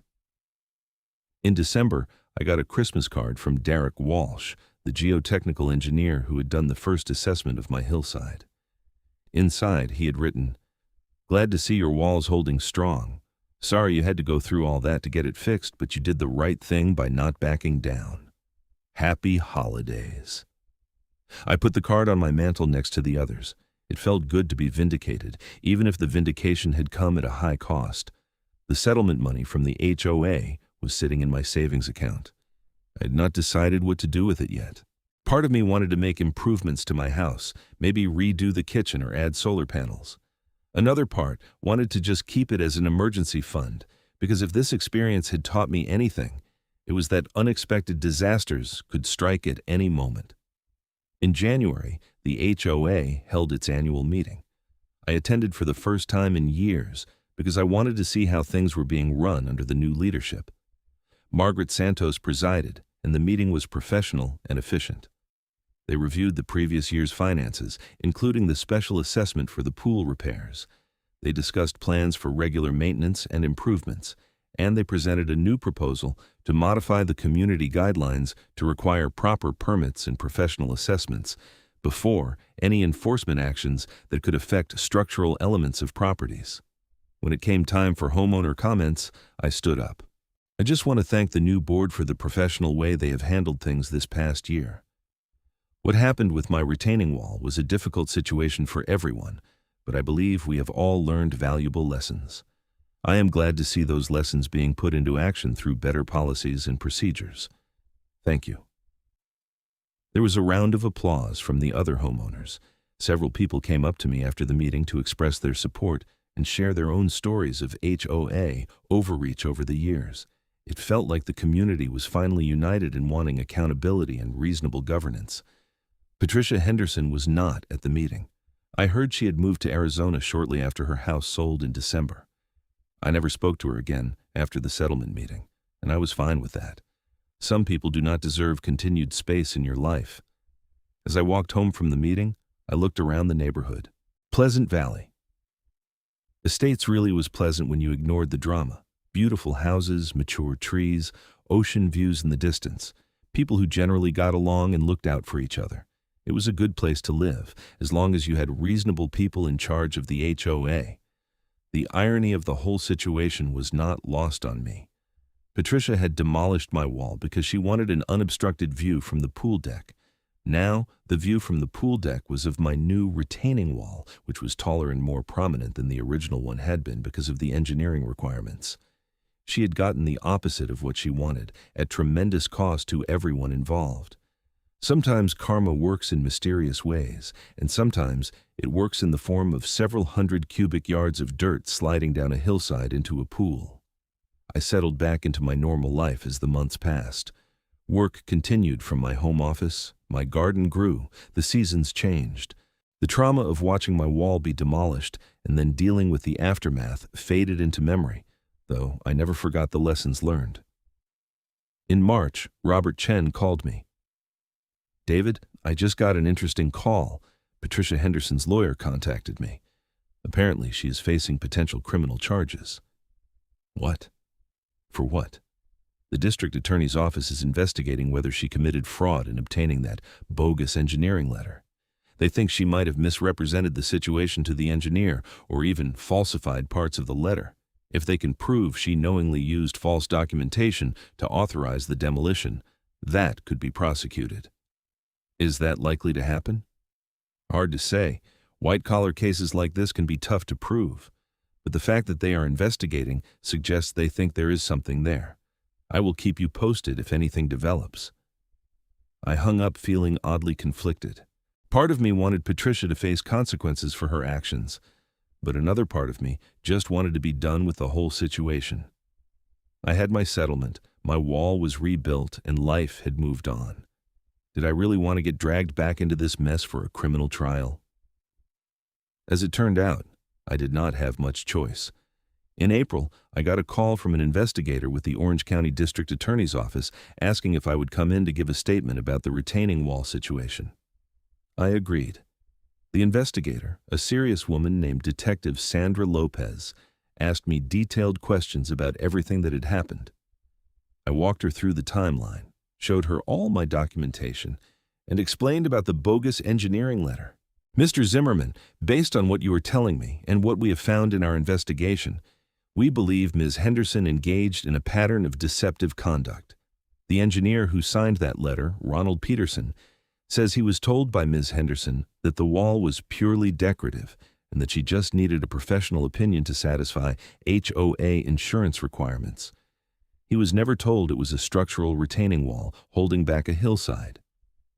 In December, I got a Christmas card from Derek Walsh, the geotechnical engineer who had done the first assessment of my hillside. Inside, he had written, "Glad to see your walls holding strong. Sorry you had to go through all that to get it fixed, but you did the right thing by not backing down. Happy holidays." I put the card on my mantle next to the others. It felt good to be vindicated, even if the vindication had come at a high cost. The settlement money from the HOA was sitting in my savings account. I had not decided what to do with it yet. Part of me wanted to make improvements to my house, maybe redo the kitchen or add solar panels. Another part wanted to just keep it as an emergency fund, because if this experience had taught me anything, it was that unexpected disasters could strike at any moment. In January, the HOA held its annual meeting. I attended for the first time in years because I wanted to see how things were being run under the new leadership. Margaret Santos presided, and the meeting was professional and efficient. They reviewed the previous year's finances, including the special assessment for the pool repairs. They discussed plans for regular maintenance and improvements, and they presented a new proposal to modify the community guidelines to require proper permits and professional assessments before any enforcement actions that could affect structural elements of properties. When it came time for homeowner comments, I stood up. I just want to thank the new board for the professional way they have handled things this past year. What happened with my retaining wall was a difficult situation for everyone, but I believe we have all learned valuable lessons. I am glad to see those lessons being put into action through better policies and procedures. Thank you. There was a round of applause from the other homeowners. Several people came up to me after the meeting to express their support and share their own stories of HOA overreach over the years. It felt like the community was finally united in wanting accountability and reasonable governance. Patricia Henderson was not at the meeting. I heard she had moved to Arizona shortly after her house sold in December. I never spoke to her again after the settlement meeting, and I was fine with that. Some people do not deserve continued space in your life. As I walked home from the meeting, I looked around the neighborhood. Pleasant Valley. Estates really was pleasant when you ignored the drama. Beautiful houses, mature trees, ocean views in the distance, people who generally got along and looked out for each other. It was a good place to live, as long as you had reasonable people in charge of the HOA. The irony of the whole situation was not lost on me. Patricia had demolished my wall because she wanted an unobstructed view from the pool deck. Now, the view from the pool deck was of my new retaining wall, which was taller and more prominent than the original one had been because of the engineering requirements. She had gotten the opposite of what she wanted, at tremendous cost to everyone involved. Sometimes karma works in mysterious ways, and sometimes it works in the form of several hundred cubic yards of dirt sliding down a hillside into a pool. I settled back into my normal life as the months passed. Work continued from my home office, my garden grew, the seasons changed. The trauma of watching my wall be demolished and then dealing with the aftermath faded into memory, though I never forgot the lessons learned. In March, Robert Chen called me. "David, I just got an interesting call. Patricia Henderson's lawyer contacted me. Apparently, she is facing potential criminal charges." "What? For what?" "The district attorney's office is investigating whether she committed fraud in obtaining that bogus engineering letter. They think she might have misrepresented the situation to the engineer or even falsified parts of the letter. If they can prove she knowingly used false documentation to authorize the demolition, that could be prosecuted." "Is that likely to happen?" "Hard to say. White-collar cases like this can be tough to prove. but the fact that they are investigating suggests they think there is something there. I will keep you posted if anything develops." I hung up feeling oddly conflicted. Part of me wanted Patricia to face consequences for her actions, but another part of me just wanted to be done with the whole situation. I had my settlement, my wall was rebuilt, and life had moved on. Did I really want to get dragged back into this mess for a criminal trial? As it turned out, I did not have much choice. In April, I got a call from an investigator with the Orange County District Attorney's Office asking if I would come in to give a statement about the retaining wall situation. I agreed. The investigator, a serious woman named Detective Sandra Lopez, asked me detailed questions about everything that had happened. I walked her through the timeline, showed her all my documentation, and explained about the bogus engineering letter. "Mr. Zimmerman, based on what you are telling me and what we have found in our investigation, we believe Ms. Henderson engaged in a pattern of deceptive conduct. The engineer who signed that letter, Ronald Peterson, says he was told by Ms. Henderson that the wall was purely decorative and that she just needed a professional opinion to satisfy HOA insurance requirements. He was never told it was a structural retaining wall holding back a hillside.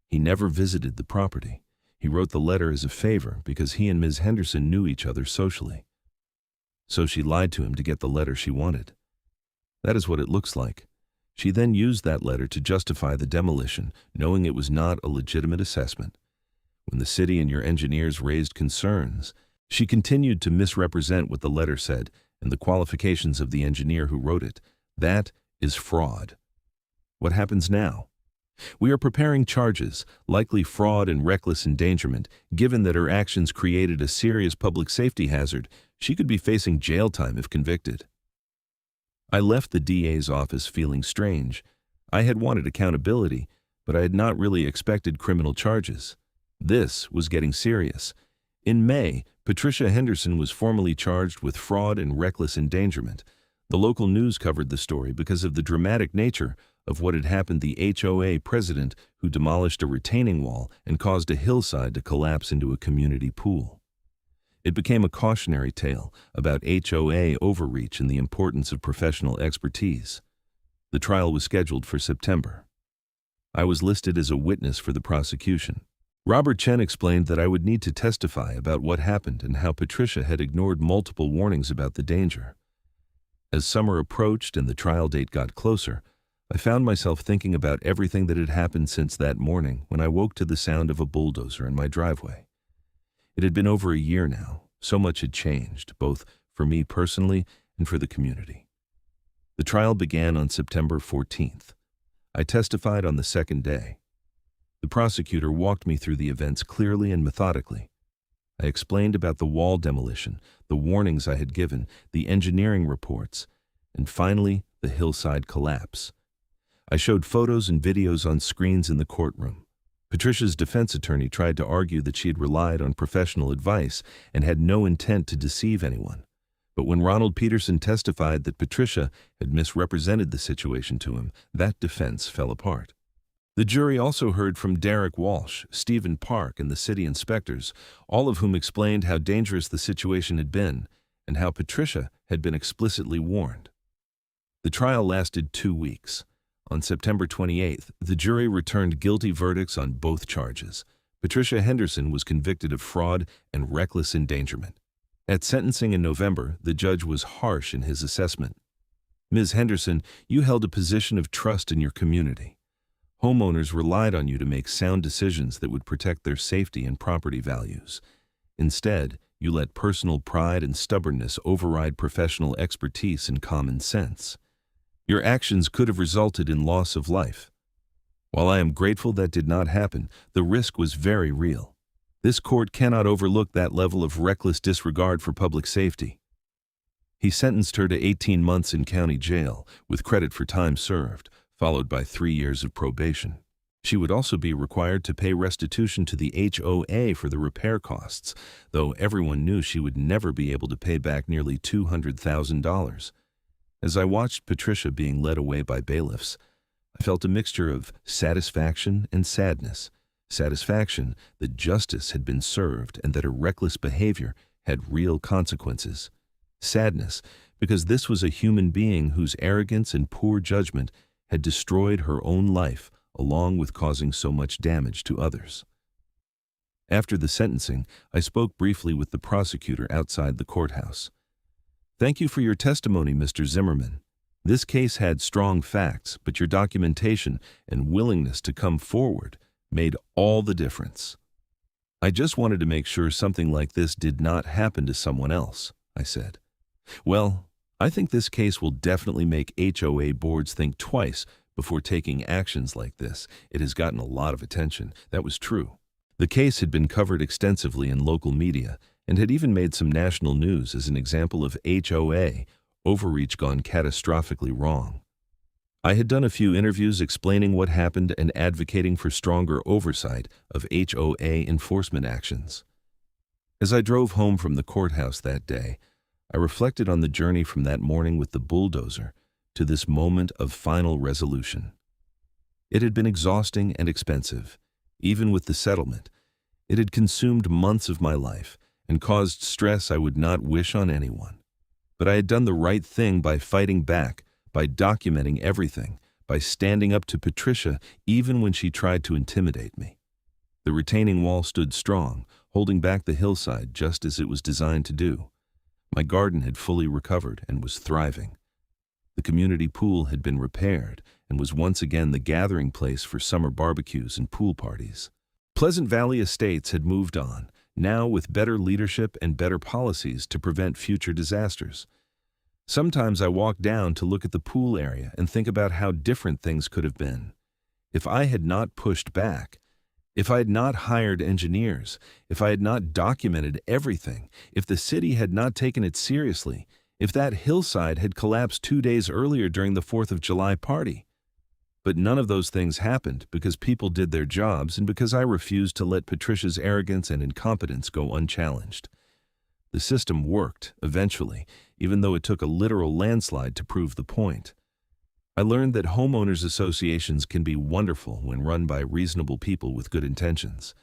He never visited the property. He wrote the letter as a favor because he and Ms. Henderson knew each other socially. So she lied to him to get the letter she wanted. That is what it looks like. She then used that letter to justify the demolition, knowing it was not a legitimate assessment. When the city and your engineers raised concerns, she continued to misrepresent what the letter said and the qualifications of the engineer who wrote it. That is fraud. What happens now? We are preparing charges, likely fraud and reckless endangerment. Given that her actions created a serious public safety hazard, she could be facing jail time if convicted. I left the DA's office feeling strange. I had wanted accountability, but I had not really expected criminal charges. This was getting serious. In May, Patricia Henderson was formally charged with fraud and reckless endangerment. The local news covered the story because of the dramatic nature of what had happened to the HOA president who demolished a retaining wall and caused a hillside to collapse into a community pool. It became a cautionary tale about HOA overreach and the importance of professional expertise. The trial was scheduled for September. I was listed as a witness for the prosecution. Robert Chen explained that I would need to testify about what happened and how Patricia had ignored multiple warnings about the danger. As summer approached and the trial date got closer, I found myself thinking about everything that had happened since that morning when I woke to the sound of a bulldozer in my driveway. It had been over a year now. So much had changed, both for me personally and for the community. The trial began on September 14th. I testified on the second day. The prosecutor walked me through the events clearly and methodically. I explained about the wall demolition, the warnings I had given, the engineering reports, and finally, the hillside collapse. I showed photos and videos on screens in the courtroom. Patricia's defense attorney tried to argue that she had relied on professional advice and had no intent to deceive anyone. But when Ronald Peterson testified that Patricia had misrepresented the situation to him, that defense fell apart. The jury also heard from Derek Walsh, Stephen Park, and the city inspectors, all of whom explained how dangerous the situation had been and how Patricia had been explicitly warned. The trial lasted 2 weeks. On September 28th, the jury returned guilty verdicts on both charges. Patricia Henderson was convicted of fraud and reckless endangerment. At sentencing in November, the judge was harsh in his assessment. "Ms. Henderson, you held a position of trust in your community. Homeowners relied on you to make sound decisions that would protect their safety and property values. Instead, you let personal pride and stubbornness override professional expertise and common sense. Your actions could have resulted in loss of life. While I am grateful that did not happen, the risk was very real. This court cannot overlook that level of reckless disregard for public safety." He sentenced her to 18 months in county jail, with credit for time served, followed by 3 years of probation. She would also be required to pay restitution to the HOA for the repair costs, though everyone knew she would never be able to pay back nearly $200,000. As I watched Patricia being led away by bailiffs, I felt a mixture of satisfaction and sadness. Satisfaction that justice had been served and that her reckless behavior had real consequences. sadness, because this was a human being whose arrogance and poor judgment had destroyed her own life along with causing so much damage to others. After the sentencing, I spoke briefly with the prosecutor outside the courthouse. "Thank you for your testimony, Mr. Zimmerman. This case had strong facts, but your documentation and willingness to come forward made all the difference. I just wanted to make sure something like this did not happen to someone else," I said. "Well, I think this case will definitely make HOA boards think twice before taking actions like this. It has gotten a lot of attention." That was true. The case had been covered extensively in local media and had even made some national news as an example of HOA overreach gone catastrophically wrong. I had done a few interviews explaining what happened and advocating for stronger oversight of HOA enforcement actions. As I drove home from the courthouse that day, I reflected on the journey from that morning with the bulldozer to this moment of final resolution. It had been exhausting and expensive. Even with the settlement, it had consumed months of my life and caused stress I would not wish on anyone. But I had done the right thing by fighting back, by documenting everything, by standing up to Patricia even when she tried to intimidate me. The retaining wall stood strong, holding back the hillside just as it was designed to do. My garden had fully recovered and was thriving. The community pool had been repaired and was once again the gathering place for summer barbecues and pool parties. Pleasant Valley Estates had moved on, now with better leadership and better policies to prevent future disasters. Sometimes I walk down to look at the pool area and think about how different things could have been. If I had not pushed back, if I had not hired engineers, if I had not documented everything, if the city had not taken it seriously, if that hillside had collapsed 2 days earlier during the 4th of July party. But none of those things happened because people did their jobs and because I refused to let Patricia's arrogance and incompetence go unchallenged. The system worked, eventually, even though it took a literal landslide to prove the point. I learned that homeowners associations can be wonderful when run by reasonable people with good intentions,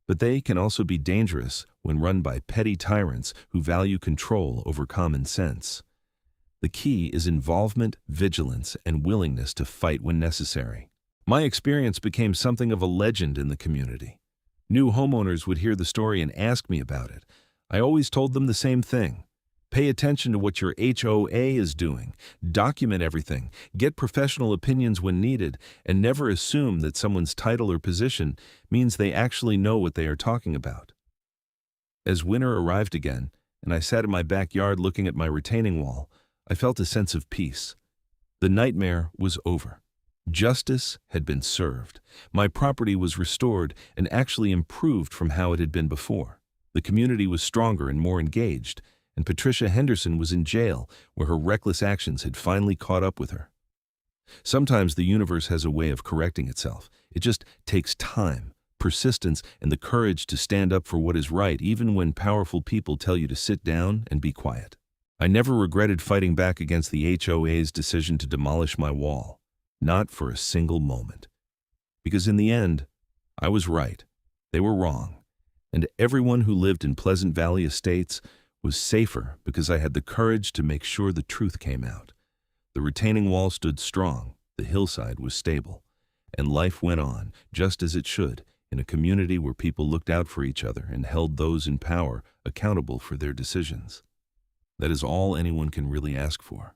but they can also be dangerous when run by petty tyrants who value control over common sense. The key is involvement, vigilance, and willingness to fight when necessary. My experience became something of a legend in the community. New homeowners would hear the story and ask me about it. I always told them the same thing. Pay attention to what your HOA is doing. Document everything. Get professional opinions when needed, and never assume that someone's title or position means they actually know what they are talking about. As winter arrived again, and I sat in my backyard looking at my retaining wall, I felt a sense of peace. The nightmare was over. Justice had been served. My property was restored and actually improved from how it had been before. The community was stronger and more engaged, and Patricia Henderson was in jail where her reckless actions had finally caught up with her. Sometimes the universe has a way of correcting itself. It just takes time, persistence, and the courage to stand up for what is right even when powerful people tell you to sit down and be quiet. I never regretted fighting back against the HOA's decision to demolish my wall, not for a single moment. Because in the end, I was right, they were wrong, and everyone who lived in Pleasant Valley Estates was safer because I had the courage to make sure the truth came out. The retaining wall stood strong, the hillside was stable, and life went on, just as it should, in a community where people looked out for each other and held those in power accountable for their decisions. That is all anyone can really ask for.